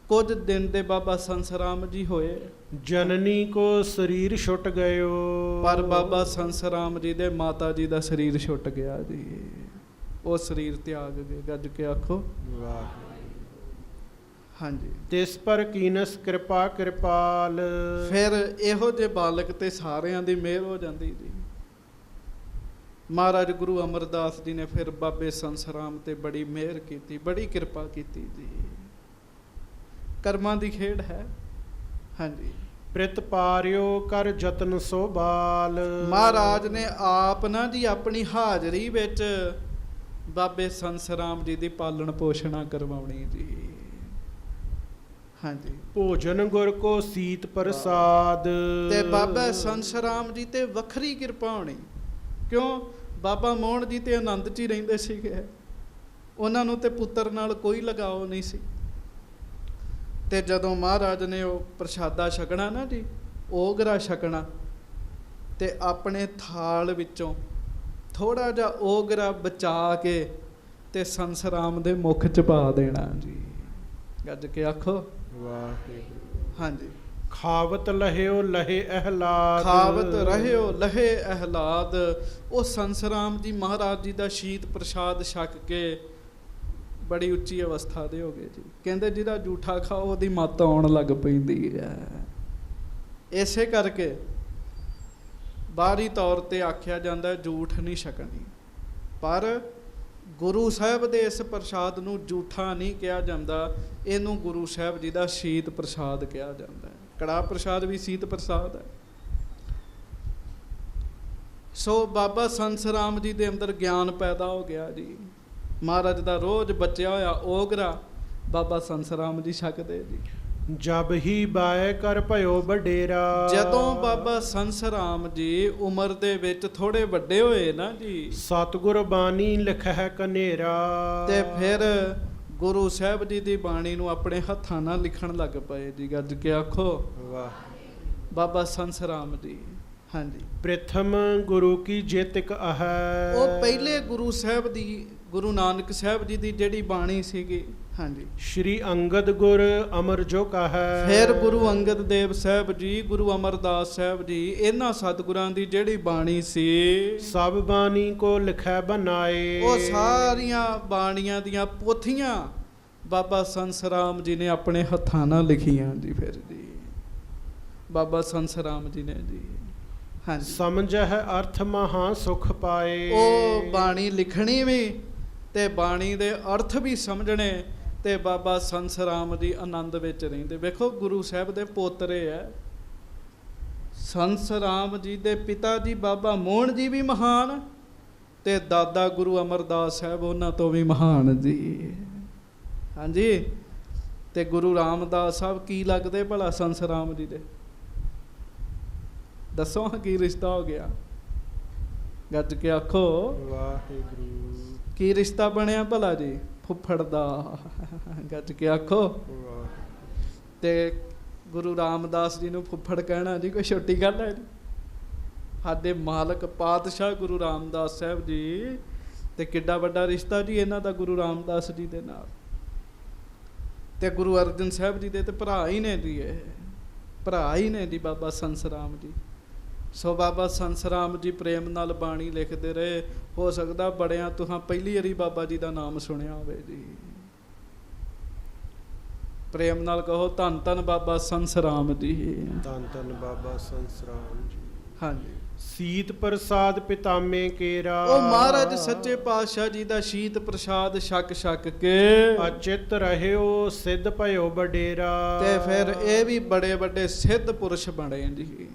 ਕੁਝ ਦਿਨ ਦੇ ਬਾਬਾ ਸੰਸਰਾਮ ਜੀ ਹੋਏ, ਜਨਨੀ ਕੋ ਸਰੀਰ ਛੁੱਟ ਗਇਓ। ਪਰ ਬਾਬਾ ਸੰਸਰਾਮ ਜੀ ਦੇ ਮਾਤਾ ਜੀ ਦਾ ਸਰੀਰ ਛੁੱਟ ਗਿਆ ਜੀ। ਉਹ ਸਰੀਰ ਤਿਆਗ ਗਏ। ਗੱਜ ਕੇ ਆਖੋ ਵਾਹਿਗੁਰੂ। ਹਾਂਜੀ। ਤਿਸ ਪਰ ਕੀਨਸ ਕਿਰਪਾ ਕਿਰਪਾਲ। ਫਿਰ ਇਹੋ ਜਿਹੇ ਬਾਲਕ ਤੇ ਸਾਰਿਆਂ ਦੀ ਮਿਹਰ ਹੋ ਜਾਂਦੀ ਜੀ। ਮਹਾਰਾਜ ਗੁਰੂ ਅਮਰਦਾਸ ਜੀ ਨੇ ਫਿਰ ਬਾਬੇ ਸੰਸਰਾਮ ਤੇ ਬੜੀ ਮਿਹਰ ਕੀਤੀ, ਬੜੀ ਕਿਰਪਾ ਕੀਤੀ ਜੀ। ਕਰਮਾਂ ਦੀ ਖੇਡ ਹੈ। ਹਾਂਜੀ। ਪ੍ਰਿਤ ਪਾਰਿਓ ਕਰ ਜਤਨ ਸੋਬਾਲ। ਮਹਾਰਾਜ ਨੇ ਆਪ ਨਾ ਜੀ ਆਪਣੀ ਹਾਜ਼ਰੀ ਵਿੱਚ ਬਾਬੇ ਸੰਸਰਾਮ ਜੀ ਦੀ ਪਾਲਣ ਪੋਸ਼ਣਾ ਕਰਵਾਉਣੀ ਜੀ। ਹਾਂਜੀ। ਭੋਜਨ ਗੁਰ ਕੋ ਸੀਤ ਪ੍ਰਸਾਦ। ਤੇ ਬਾਬਾ ਸੰਸਰਾਮ ਜੀ ਤੇ ਵੱਖਰੀ ਕਿਰਪਾ ਹੋਣੀ। ਕਿਉਂ? ਬਾਬਾ ਮੋਹਨ ਜੀ ਤੇ ਆਨੰਦ 'ਚ ਹੀ ਰਹਿੰਦੇ ਸੀਗੇ। ਉਹਨਾਂ ਨੂੰ ਤੇ ਪੁੱਤਰ ਨਾਲ ਕੋਈ ਲਗਾਓ ਨਹੀਂ ਸੀ। ਤੇ ਜਦੋਂ ਮਹਾਰਾਜ ਨੇ ਉਹ ਪ੍ਰਸ਼ਾਦਾ ਛਕਣਾ ਨਾ ਜੀ, ਓਗਰਾ ਛਕਣਾ, ਤੇ ਆਪਣੇ ਥਾਲ ਵਿੱਚੋਂ ਥੋੜਾ ਜਿਹਾ ਓਗਰਾ ਬਚਾ ਕੇ ਤੇ ਸੰਸਰਾਮ ਦੇ ਮੁਖ 'ਚ ਪਾ ਦੇਣਾ ਜੀ। ਗੱਜ ਕੇ ਆਖੋ ਵਾਹਿਗੁਰੂ। ਹਾਂਜੀ। ਖਾਵਤ ਲਹਿਓ ਲਹੇ ਅਹਲਾਦ। ਖਾਵਤ ਰਹਿਓ ਲਹੇ ਅਹਲਾਦ। ਉਹ ਸੰਸਰਾਮ ਜੀ ਮਹਾਰਾਜ ਜੀ ਦਾ ਸ਼ੀਤ ਪ੍ਰਸ਼ਾਦ ਛਕ ਕੇ ਬੜੀ ਉੱਚੀ ਅਵਸਥਾ ਦੇ ਹੋ ਗਏ ਜੀ। ਕਹਿੰਦੇ ਜਿਹਦਾ ਜੂਠਾ ਖਾਓ ਉਹਦੀ ਮੱਤ ਆਉਣ ਲੱਗ ਪੈਂਦੀ ਹੈ। ਇਸੇ ਕਰਕੇ ਬਾਹਰੀ ਤੌਰ ਤੇ ਆਖਿਆ ਜਾਂਦਾ ਜੂਠ ਨਹੀਂ ਛਕਣੀ, ਪਰ ਗੁਰੂ ਸਾਹਿਬ ਦੇ ਇਸ ਪ੍ਰਸ਼ਾਦ ਨੂੰ ਜੂਠਾ ਨਹੀਂ ਕਿਹਾ ਜਾਂਦਾ। ਇਹਨੂੰ ਗੁਰੂ ਸਾਹਿਬ ਜੀ ਦਾ ਸ਼ੀਤ ਪ੍ਰਸ਼ਾਦ ਕਿਹਾ ਜਾਂਦਾ ਹੈ। ਕੜਾਹ ਪ੍ਰਸ਼ਾਦ ਵੀ ਸ਼ੀਤ ਪ੍ਰਸ਼ਾਦ ਹੈ। ਸੋ ਬਾਬਾ ਸੰਸਰਾਮ ਜੀ ਦੇ ਅੰਦਰ ਗਿਆਨ ਪੈਦਾ ਹੋ ਗਿਆ ਜੀ। ਮਹਾਰਾਜ ਦਾ ਰੋਜ਼ ਬਚਿਆ ਹੋਇਆ ਓਗਰਾ ਬਾਬਾ ਸੰਸਰਾਮ ਜੀ ਛਕਦੇ ਜੀ। ਜਬ ਹੀ ਬਾਏ ਕਰ ਭਇਓ ਵਡੇਰਾ। ਜਦੋਂ ਬਾਬਾ ਸੰਸਰਾਮ ਜੀ ਉਮਰ ਦੇ ਵਿੱਚ ਥੋੜੇ ਵੱਡੇ ਹੋਏ ਨਾ ਜੀ, ਸਤਿਗੁਰ ਬਾਣੀ ਲਿਖੈ ਕਨੇਰਾ। ਤੇ ਫਿਰ ਗੁਰੂ ਸਾਹਿਬ ਜੀ ਦੀ ਬਾਣੀ ਨੂੰ ਆਪਣੇ ਹੱਥਾਂ ਨਾਲ ਲਿਖਣ ਲੱਗ ਪਏ ਜੀ। ਗੱਜ ਕੇ ਆਖੋ ਵਾਹ। ਬਾਬਾ ਸੰਸਰਾਮ ਜੀ। ਹਾਂਜੀ। ਪ੍ਰਥਮ ਗੁਰੂ ਕੀ ਜੇਤਿਕ ਹੈ। ਉਹ ਪਹਿਲੇ ਗੁਰੂ ਸਾਹਿਬ ਦੀ, ਗੁਰੂ ਨਾਨਕ ਸਾਹਿਬ ਜੀ ਦੀ ਜਿਹੜੀ ਬਾਣੀ ਸੀਗੀ। ਹਾਂਜੀ। ਸ਼੍ਰੀ ਅੰਗਦ ਗੁਰ ਅਮਰ ਜੋ ਕਹੈ। ਫਿਰ ਗੁਰੂ ਅੰਗਦ ਦੇਵ ਸਾਹਿਬ ਜੀ, ਗੁਰੂ ਅਮਰਦਾਸ ਸਾਹਿਬ ਜੀ, ਇਹਨਾਂ ਸਤਿਗੁਰਾਂ ਦੀ ਜਿਹੜੀ ਬਾਣੀ ਸੀ, ਸਭ ਬਾਣੀ ਕੋ ਲਿਖੈ ਬਨਾਏ। ਉਹ ਸਾਰੀਆਂ ਬਾਣੀਆਂ ਦੀਆਂ ਪੋਥੀਆਂ ਬਾਬਾ ਸੰਸਰਾਮ ਜੀ ਨੇ ਆਪਣੇ ਹੱਥਾਂ ਨਾਲ ਲਿਖੀਆਂ ਜੀ। ਫਿਰ ਜੀ ਬਾਬਾ ਸੰਸਰਾਮ ਜੀ ਨੇ ਜੀ। ਹਾਂਜੀ। ਸਮਝਹਿ ਅਰਥ ਮਹਾ ਸੁਖ ਪਾਏ। ਉਹ ਬਾਣੀ ਲਿਖਣੀ ਵੀ ਤੇ ਬਾਣੀ ਦੇ ਅਰਥ ਵੀ ਸਮਝਣੇ, ਤੇ ਬਾਬਾ ਸੰਸਰਾਮ ਜੀ ਆਨੰਦ ਵਿੱਚ ਰਹਿੰਦੇ। ਵੇਖੋ ਗੁਰੂ ਸਾਹਿਬ ਦੇ ਪੋਤਰੇ ਹੈ, ਸੰਸ ਰਾਮ ਜੀ ਦੇ ਪਿਤਾ ਜੀ ਬਾਬਾ ਮੋਹਨ ਜੀ ਵੀ ਮਹਾਨ, ਤੇ ਦਾਦਾ ਗੁਰੂ ਅਮਰਦਾਸ ਸਾਹਿਬ ਉਹਨਾਂ ਤੋਂ ਵੀ ਮਹਾਨ ਜੀ। ਹਾਂਜੀ, ਤੇ ਗੁਰੂ ਰਾਮਦਾਸ ਸਾਹਿਬ ਕੀ ਲੱਗਦੇ ਭਲਾ ਸੰਸ ਰਾਮ ਜੀ ਦੇ? ਦੱਸੋ ਹਾਂ ਕੀ ਰਿਸ਼ਤਾ ਹੋ ਗਿਆ? ਗੱਜ ਕੇ ਆਖੋ ਵਾਹਿਗੁਰੂ। ਕੀ ਰਿਸ਼ਤਾ ਬਣਿਆ ਭਲਾ ਜੀ? ਫੁੱਫੜ ਦਾ। ਗੱਜ ਕੇ ਆਖੋ। ਤੇ ਗੁਰੂ ਰਾਮਦਾਸ ਜੀ ਨੂੰ ਫੁੱਫੜ ਕਹਿਣਾ ਜੀ ਕੋਈ ਛੋਟੀ ਗੱਲ ਹੈ ਜੀ? ਸਾਡੇ ਮਾਲਕ ਪਾਤਸ਼ਾਹ ਗੁਰੂ ਰਾਮਦਾਸ ਸਾਹਿਬ ਜੀ, ਤੇ ਕਿੱਡਾ ਵੱਡਾ ਰਿਸ਼ਤਾ ਜੀ ਇਹਨਾਂ ਦਾ ਗੁਰੂ ਰਾਮਦਾਸ ਜੀ ਦੇ ਨਾਲ। ਤੇ ਗੁਰੂ ਅਰਜਨ ਸਾਹਿਬ ਜੀ ਦੇ ਤੇ ਭਰਾ ਹੀ ਨੇ ਜੀ, ਇਹ ਭਰਾ ਹੀ ਨੇ ਜੀ ਬਾਬਾ ਸੰਸ ਰਾਮ ਜੀ। ਸੋ ਬਾਬਾ ਸੰਸ ਰਾਮ ਜੀ ਪ੍ਰੇਮ ਨਾਲ ਬਾਣੀ ਲਿਖਦੇ ਰਹੇ। ਹੋ ਸਕਦਾ ਬੜਿਆਂ ਤੁਹਾਂ ਪਹਿਲੀ ਵਾਰੀ ਬਾਬਾ ਜੀ ਦਾ ਨਾਮ ਸੁਣਿਆ ਹੋਵੇ ਜੀ। ਪ੍ਰੇਮ ਨਾਲ ਕਹੋ ਧੰਨ ਧੰਨ ਬਾਬਾ ਸੰਸ ਰਾਮ ਜੀ। ਧੰਨ ਧੰਨ ਬਾਬਾ ਸੰਸ ਰਾਮ ਜੀ। ਹਾਂਜੀ। ਸੀਤ ਪ੍ਰਸਾਦ ਪਿਤਾਮੇ ਕੇਰਾ, ਉਹ ਮਹਾਰਾਜ ਸੱਚੇ ਪਾਤਸ਼ਾਹ ਜੀ ਦਾ ਸ਼ੀਤ ਪ੍ਰਸਾਦ ਛਕ ਛਕ ਕੇ ਅਚਿਤ ਰਹਿਓ ਸਿੱਧ ਭਇਓ ਬਡੇਰਾ। ਤੇ ਫਿਰ ਇਹ ਵੀ ਬੜੇ ਵੱਡੇ ਸਿੱਧ ਪੁਰਸ਼ ਬਣੇ ਜੀ।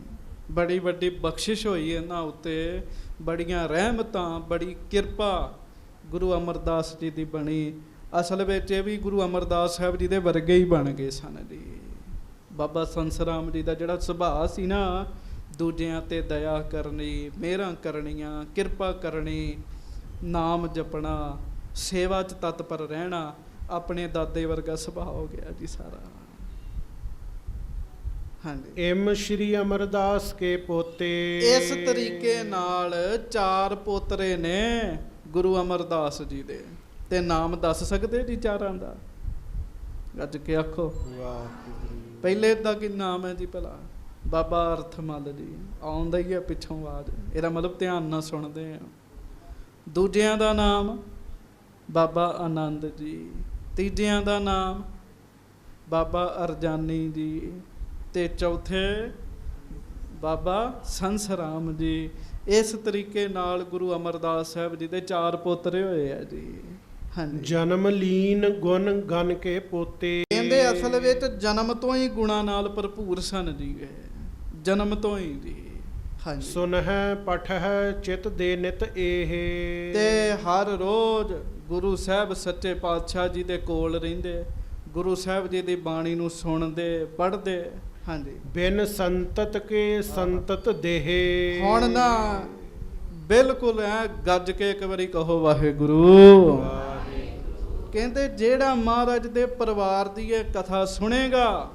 ਬੜੀ ਵੱਡੀ ਬਖਸ਼ਿਸ਼ ਹੋਈ ਇਹਨਾਂ ਉੱਤੇ, ਬੜੀਆਂ ਰਹਿਮਤਾਂ, ਬੜੀ ਕਿਰਪਾ ਗੁਰੂ ਅਮਰਦਾਸ ਜੀ ਦੀ ਬਣੀ। ਅਸਲ ਵਿੱਚ ਇਹ ਵੀ ਗੁਰੂ ਅਮਰਦਾਸ ਸਾਹਿਬ ਜੀ ਦੇ ਵਰਗੇ ਹੀ ਬਣ ਗਏ ਸਨ ਜੀ। ਬਾਬਾ ਸੰਸ ਰਾਮ ਜੀ ਦਾ ਜਿਹੜਾ ਸੁਭਾਅ ਸੀ ਨਾ, ਦੂਜਿਆਂ ਤੇ ਦਇਆ ਕਰਨੀ, ਮਿਹਰਾਂ ਕਰਨੀਆਂ, ਕਿਰਪਾ ਕਰਨੀ, ਨਾਮ ਜਪਣਾ, ਸੇਵਾ 'ਚ ਤਤਪਰ ਰਹਿਣਾ, ਆਪਣੇ ਦਾਦੇ ਵਰਗਾ ਸੁਭਾਅ ਹੋ ਗਿਆ ਜੀ ਸਾਰਾ। ਹਾਂਜੀ। ਇਮ ਸ਼੍ਰੀ ਅਮਰਦਾਸ ਕੇ ਪੋਤੇ। ਇਸ ਤਰੀਕੇ ਨਾਲ 4 ਪੋਤਰੇ ਨੇ ਗੁਰੂ ਅਮਰਦਾਸ ਜੀ ਦੇ, ਤੇ ਨਾਮ ਦੱਸ ਸਕਦੇ ਜੀ ਚਾਰਾਂ ਦਾ? ਗੱਜ ਕੇ ਆਖੋ ਵਾਹਿਗੁਰੂ। ਪਹਿਲੇ ਦਾ ਕੀ ਨਾਮ ਹੈ ਜੀ ਭਲਾ? ਬਾਬਾ ਅਰਥਮਲ ਜੀ। ਆਉਂਦਾ ਹੀ ਹੈ ਪਿੱਛੋਂ ਆਵਾਜ਼, ਇਹਦਾ ਮਤਲਬ ਧਿਆਨ ਨਾਲ ਸੁਣਦੇ ਆ। ਦੂਜਿਆਂ ਦਾ ਨਾਮ ਬਾਬਾ ਆਨੰਦ ਜੀ। ਤੀਜਿਆਂ ਦਾ ਨਾਮ ਬਾਬਾ ਅਰਜਾਨੀ ਜੀ, ਤੇ ਚੌਥੇ ਬਾਬਾ ਸੰਸ ਰਾਮ ਜੀ। ਇਸ ਤਰੀਕੇ ਨਾਲ ਗੁਰੂ ਅਮਰਦਾਸ ਸਾਹਿਬ ਜੀ ਦੇ 4 ਪੋਤਰੇ ਹੋਏ ਆ ਜੀ। ਹਾਂਜੀ। ਜਨਮ ਲੀਨ ਗੁਣ ਗਨ ਕੇ ਪੋਤੇ। ਕਹਿੰਦੇ ਅਸਲ ਵਿੱਚ ਜਨਮ ਤੋਂ ਹੀ ਗੁਣਾਂ ਨਾਲ ਭਰਪੂਰ ਸਨ ਜੀ, ਜਨਮ ਤੋਂ ਹੀ ਜੀ। ਹਾਂਜੀ। ਸੁਨ ਹੈ ਪਠ ਹੈ ਚਿਤ ਦੇ ਨਿਤ ਇਹ। ਤੇ ਹਰ ਰੋਜ਼ ਗੁਰੂ ਸਾਹਿਬ ਸੱਚੇ ਪਾਤਸ਼ਾਹ ਜੀ ਦੇ ਕੋਲ ਰਹਿੰਦੇ, ਗੁਰੂ ਸਾਹਿਬ ਜੀ ਦੀ ਬਾਣੀ ਨੂੰ ਸੁਣਦੇ, ਪੜ੍ਹਦੇ। ਹਾਂਜੀ। ਬਿਨ ਸੰਤਤ ਕੇ ਸੰਤਤ ਦੇਹ। ਹੁਣ ਨਾ ਬਿਲਕੁਲ ਐ ਗੱਜ ਕੇ ਇੱਕ ਵਾਰੀ ਕਹੋ ਵਾਹਿਗੁਰੂ। ਕਹਿੰਦੇ ਜਿਹੜਾ ਮਹਾਰਾਜ ਦੇ ਪਰਿਵਾਰ ਦੀ ਇਹ ਕਥਾ ਸੁਣੇਗਾ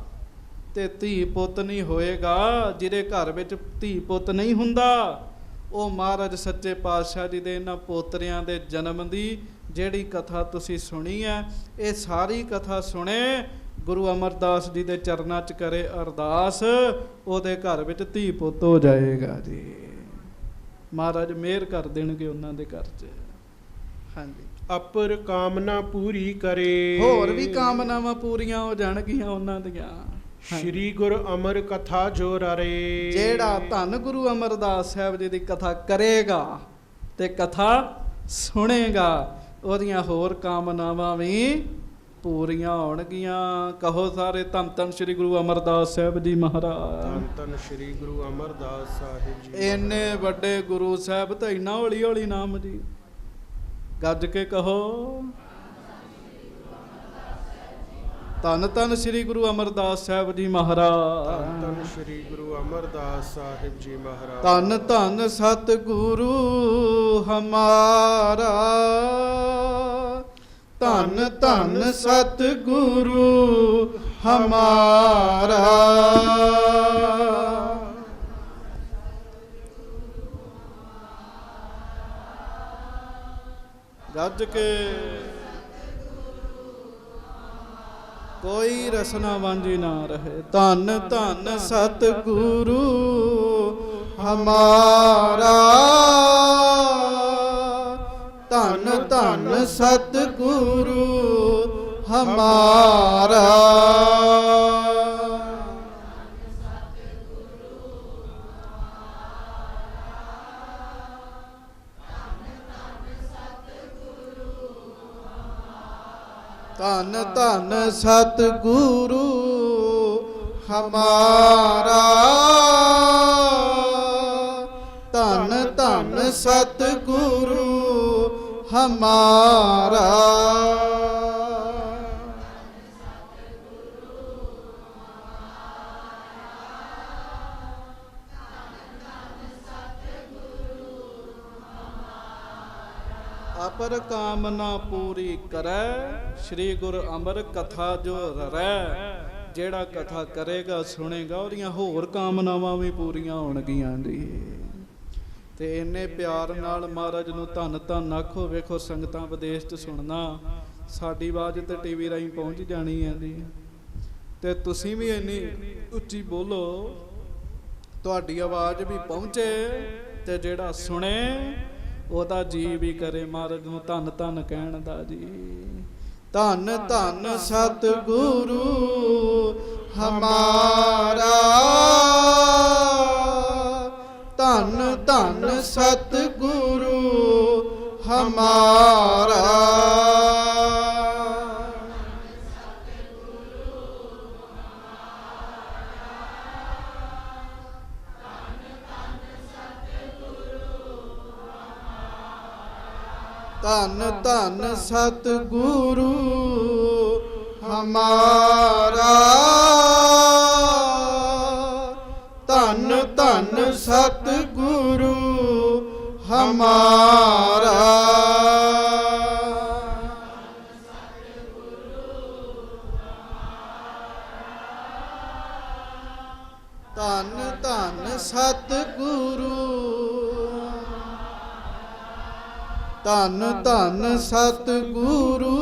ਤੇ ਧੀ ਪੁੱਤ ਨਹੀਂ ਹੋਏਗਾ। ਜਿਹਦੇ ਘਰ ਵਿੱਚ ਧੀ ਪੁੱਤ ਨਹੀਂ ਹੁੰਦਾ, ਉਹ ਮਹਾਰਾਜ ਸੱਚੇ ਪਾਤਸ਼ਾਹ ਜੀ ਦੇ ਇਹਨਾਂ ਪੋਤਰਿਆਂ ਦੇ ਜਨਮ ਦੀ ਜਿਹੜੀ ਕਥਾ ਤੁਸੀਂ ਸੁਣੀ ਹੈ, ਇਹ ਸਾਰੀ ਕਥਾ ਸੁਣੇ, ਗੁਰੂ ਅਮਰਦਾਸ ਜੀ ਦੇ ਚਰਨਾਂ 'ਚ ਕਰੇ ਅਰਦਾਸ, ਉਹਦੇ ਘਰ ਵਿੱਚ ਧੀ ਪੁੱਤ ਹੋ ਜਾਏਗਾ ਜੀ। ਮਹਾਰਾਜ ਮਿਹਰ ਕਰ ਦੇਣਗੇ ਉਹਨਾਂ ਦੇ ਘਰ 'ਚ। ਹਾਂਜੀ। ਅਪਰ ਕਾਮਨਾ ਪੂਰੀ ਕਰੇ। ਹੋਰ ਵੀ ਕਾਮਨਾਵਾਂ ਪੂਰੀਆਂ ਹੋ ਜਾਣਗੀਆਂ ਉਹਨਾਂ ਦੀਆਂ। ਸ਼੍ਰੀ ਗੁਰੂ ਅਮਰ ਕਥਾ ਜੋ ਰੇ। ਜਿਹੜਾ ਧੰਨ ਗੁਰੂ ਅਮਰਦਾਸ ਸਾਹਿਬ ਜੀ ਦੀ ਕਥਾ ਕਰੇਗਾ ਤੇ ਕਥਾ ਸੁਣੇਗਾ, ਉਹਦੀਆਂ ਹੋਰ ਕਾਮਨਾਵਾਂ ਵੀ ਪੂਰੀਆਂ ਹੋਣਗੀਆਂ। ਕਹੋ ਸਾਰੇ ਧੰਨ ਧੰਨ ਸ਼੍ਰੀ ਗੁਰੂ ਅਮਰਦਾਸ ਸਾਹਿਬ ਜੀ ਮਹਾਰਾਜ। ਧੰਨ ਧੰਨ ਸ਼੍ਰੀ ਗੁਰੂ ਅਮਰਦਾਸ ਸਾਹਿਬ ਜੀ। ਇੰਨੇ ਵੱਡੇ ਗੁਰੂ ਸਾਹਿਬ ਤਾਂ ਇੰਨਾ ਹੌਲੀ ਹੌਲੀ ਨਾਮ ਜੀ। ਗੱਜ ਕੇ ਕਹੋ ਧੰਨ ਧੰਨ ਸ਼੍ਰੀ ਗੁਰੂ ਅਮਰਦਾਸ ਸਾਹਿਬ ਜੀ ਮਹਾਰਾਜ। ਧੰਨ ਧੰਨ ਸ਼੍ਰੀ ਗੁਰੂ ਅਮਰਦਾਸ ਸਾਹਿਬ ਜੀ ਮਹਾਰਾਜ। ਧੰਨ ਧੰਨ ਸਤਿਗੁਰੂ ਹਮਾਰਾ। ਧੰਨ ਧੰਨ ਸਤਿਗੁਰੂ ਹਮਾਰਾ। ਗੱਜ ਕੇ ਕੋਈ ਰਸਨਾ ਵਾਂਝੀ ਨਾ ਰਹੇ। ਧੰਨ ਧੰਨ ਸਤਿਗੁਰੂ ਹਮਾਰਾ। ਧੰਨ ਧੰਨ ਸਤਿਗੁਰੂ ਹਮਾਰਾ। ਧੰਨ ਧੰਨ ਸਤਿਗੁਰੂ ਹਮਾਰਾ। हमारा। अपर कामना पूरी करे, श्री गुरु अमर कथा जो ररै। ਜਿਹੜਾ ਕਥਾ ਕਰੇਗਾ ਸੁਣੇਗਾ ਉਹਦੀਆਂ ਹੋਰ ਕਾਮਨਾਵਾਂ ਵੀ ਪੂਰੀਆਂ ਹੋਣਗੀਆਂ ਜੀ। ਤੇ ਇੰਨੇ ਪਿਆਰ ਨਾਲ ਮਹਾਰਾਜ ਨੂੰ ਧੰਨ ਧੰਨ ਆਖੋ। ਵੇਖੋ ਸੰਗਤਾਂ ਵਿਦੇਸ਼ 'ਚ ਸੁਣਨਾ, ਸਾਡੀ ਆਵਾਜ਼ ਤੇ ਟੀਵੀ ਰਾਹੀਂ ਪਹੁੰਚ ਜਾਣੀ ਹੈ ਜੀ। ਤੇ ਤੁਸੀਂ ਵੀ ਇੰਨੀ ਉੱਚੀ ਬੋਲੋ, ਤੁਹਾਡੀ ਆਵਾਜ਼ ਵੀ ਪਹੁੰਚੇ ਤੇ ਜਿਹੜਾ ਸੁਣੇ ਉਹਦਾ ਜੀ ਵੀ ਕਰੇ ਮਹਾਰਾਜ ਨੂੰ ਧੰਨ ਧੰਨ ਕਹਿਣ ਦਾ ਜੀ। ਧੰਨ ਧੰਨ ਸਤਿਗੁਰੂ ਹਮਾਰਾ, ਧੰਨ ਧੰਨ ਸਤਿਗੁਰੂ ਹਮਾਰਾ। ਧੰਨ ਧੰਨ ਸਤਿਗੁਰੂ ਹਮਾਰਾ, ਧੰਨ ਧੰਨ ਸਤਿਗੁਰੂ ਹਮਾਰਾ। ਧੰਨ ਧੰਨ ਸਤਿਗੁਰੂ, ਧੰਨ ਧੰਨ ਸਤਿਗੁਰੂ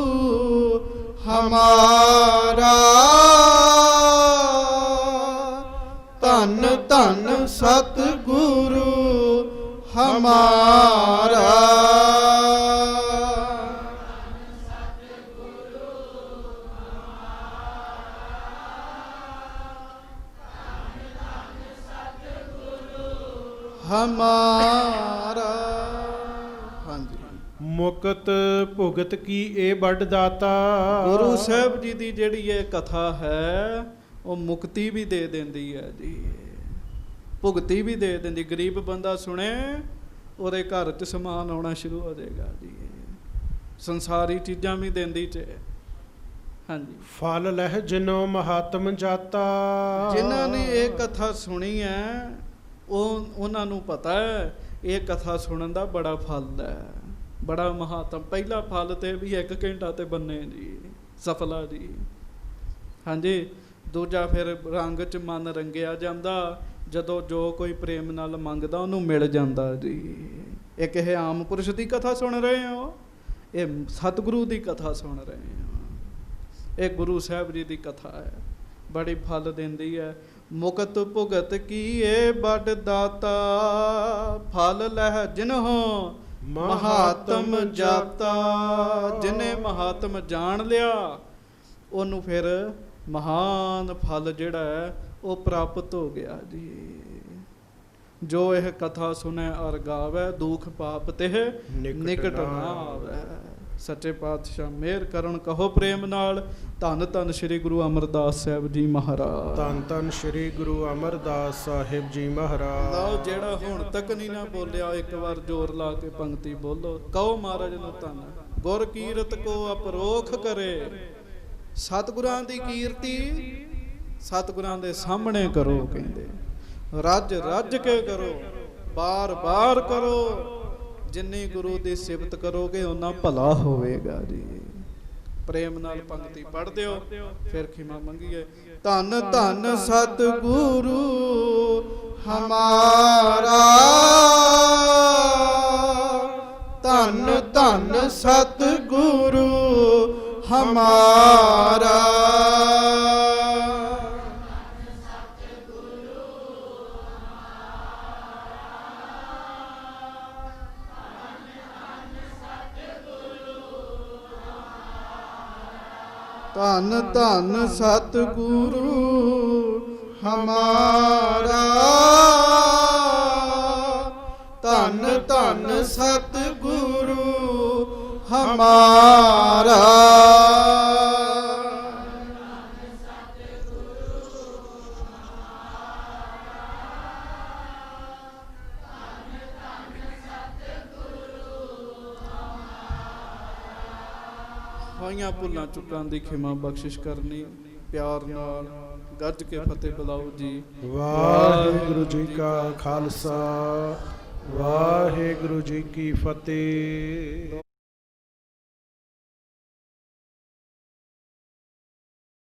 ਹਮਾਰਾ, ਧੰਨ ਧੰਨ ਸਤਿਗੁਰੂ ਹਮਾਰਾ। ਹਮਾਰਾ। ਹਾਂਜੀ। ਮੁਕਤ ਭੁਗਤ ਕੀ ਇਹ ਵੱਡ ਦਾਤਾ। ਗੁਰੂ ਸਾਹਿਬ ਜੀ ਦੀ ਜਿਹੜੀ ਇਹ ਕਥਾ ਹੈ ਉਹ ਮੁਕਤੀ ਵੀ ਦੇ ਦਿੰਦੀ ਹੈ ਜੀ, ਭੁਗਤੀ ਵੀ ਦੇ ਦਿੰਦੀ। ਗਰੀਬ ਬੰਦਾ ਸੁਣੇ ਉਹਦੇ ਘਰ 'ਚ ਸਮਾਨ ਆਉਣਾ ਸ਼ੁਰੂ ਹੋ ਜਾਏਗਾ ਜੀ, ਸੰਸਾਰੀ ਚੀਜ਼ਾਂ ਵੀ ਦਿੰਦੀ 'ਚ। ਹਾਂਜੀ। ਫਲ ਲਹਿ ਜਿਨੋ ਮਹਾਤਮ ਜਾਤਾ। ਜਿਨ੍ਹਾਂ ਨੇ ਇਹ ਕਥਾ ਸੁਣੀ ਹੈ ਉਹਨਾਂ ਨੂੰ ਪਤਾ ਹੈ ਇਹ ਕਥਾ ਸੁਣਨ ਦਾ ਬੜਾ ਫਲ ਹੈ, ਬੜਾ ਮਹਾਤਮ। ਪਹਿਲਾ ਫਲ ਤੇ ਵੀ 1 ਘੰਟਾ ਤੇ ਬੰਨੇ ਜੀ, ਸਫਲਾ ਜੀ। ਹਾਂਜੀ। ਦੂਜਾ ਫਿਰ ਰੰਗ 'ਚ ਮਨ ਰੰਗਿਆ ਜਾਂਦਾ, ਜਦੋਂ ਜੋ ਕੋਈ ਪ੍ਰੇਮ ਨਾਲ ਮੰਗਦਾ ਉਹਨੂੰ ਮਿਲ ਜਾਂਦਾ ਜੀ। ਇੱਕ ਇਹ ਆਮ ਪੁਰਸ਼ ਦੀ ਕਥਾ ਸੁਣ ਰਹੇ ਹੋ, ਇਹ ਸਤਿਗੁਰੂ ਦੀ ਕਥਾ ਸੁਣ ਰਹੇ ਹੋ। ਇਹ ਗੁਰੂ ਸਾਹਿਬ ਜੀ ਦੀ ਕਥਾ ਹੈ, ਬੜੀ ਫਲ ਦਿੰਦੀ ਹੈ। ਮੁਕਤ ਭੁਗਤ ਕੀਏ ਵੱਡ ਦਾਤਾ, ਫਲ ਲਹਿ ਜਿਨਹੁ ਮਹਾਤਮ ਜਾਤਾ। ਜਿਹਨੇ ਮਹਾਤਮ ਜਾਣ ਲਿਆ ਉਹਨੂੰ ਫਿਰ ਮਹਾਨ ਫਲ ਜਿਹੜਾ ਹੈ ਉਹ ਪ੍ਰਾਪਤ ਹੋ ਗਿਆ ਜੀ। ਜੋ ਇਹ ਕਥਾ ਸੁਣੈ ਅਰ ਗਾਵੈ, ਦੁਖ ਪਾਪ ਤਿਹ ਨਿਕਟ ਨਾ ਆਵੈ। ਸੱਚੇ ਪਾਤਸ਼ਾਹ ਮਿਹਰ ਕਰਨ, ਕਹੋ ਪ੍ਰੇਮ ਨਾਲ ਧੰਨ ਧੰਨ ਸ੍ਰੀ ਗੁਰੂ ਅਮਰਦਾਸ ਸਾਹਿਬ ਜੀ ਮਹਾਰਾਜ। ਧੰਨ ਧੰਨ ਸ੍ਰੀ ਗੁਰੂ ਅਮਰਦਾਸ ਸਾਹਿਬ ਜੀ ਮਹਾਰਾਜ। ਲਓ ਜਿਹੜਾ ਹੁਣ ਤੱਕ ਨਹੀਂ ਨਾ ਬੋਲਿਆ, ਇੱਕ ਵਾਰ ਜ਼ੋਰ ਲਾ ਕੇ ਪੰਕਤੀ ਬੋਲੋ, ਕਹੋ ਮਹਾਰਾਜ ਨੂੰ ਧੰਨ। ਗੁਰ ਕੀਰਤ ਕੋ ਅਪਰੋਖ ਕਰੇ, ਸਤਿਗੁਰਾਂ ਦੀ ਕੀਰਤੀ ਸਤਿਗੁਰਾਂ ਦੇ ਸਾਹਮਣੇ ਕਰੋ। ਕਹਿੰਦੇ ਰੱਜ ਰੱਜ ਕੇ ਕਰੋ, ਬਾਰ ਬਾਰ ਕਰੋ। ਜਿੰਨੀ ਗੁਰੂ ਦੀ ਸਿਫਤ ਕਰੋਗੇ ਓਨਾ ਭਲਾ ਹੋਵੇਗਾ ਜੀ। ਪ੍ਰੇਮ ਨਾਲ ਪੰਕਤੀ ਪੜ੍ਹ ਦਿਓ, ਫਿਰ ਖਿਮਾ ਮੰਗੀਏ। ਧੰਨ ਧੰਨ ਸਤਿਗੁਰੂ ਹਮਾਰਾ, ਧੰਨ ਧੰਨ ਸਤਿਗੁਰੂ ਹਮਾਰਾ। ਧੰਨ ਧੰਨ ਸਤਿਗੁਰੂ ਹਮਾਰਾ, ਧੰਨ ਧੰਨ ਸਤਿਗੁਰੂ ਹਮਾਰਾ। ਹੋਈਆਂ ਭੁੱਲਾਂ ਚੁੱਕਾਂ ਦੀ ਖਿਮਾ ਬਖਸ਼ਿਸ਼ ਕਰਨੀ। ਪਿਆਰ ਨਾਲ ਗੱਜ ਕੇ ਫਤਿਹ ਬੁਲਾਓ ਜੀ। ਵਾਹਿਗੁਰੂ ਜੀ ਕਾ ਖਾਲਸਾ, ਵਾਹਿਗੁਰੂ ਜੀ ਕੀ ਫਤਿਹ।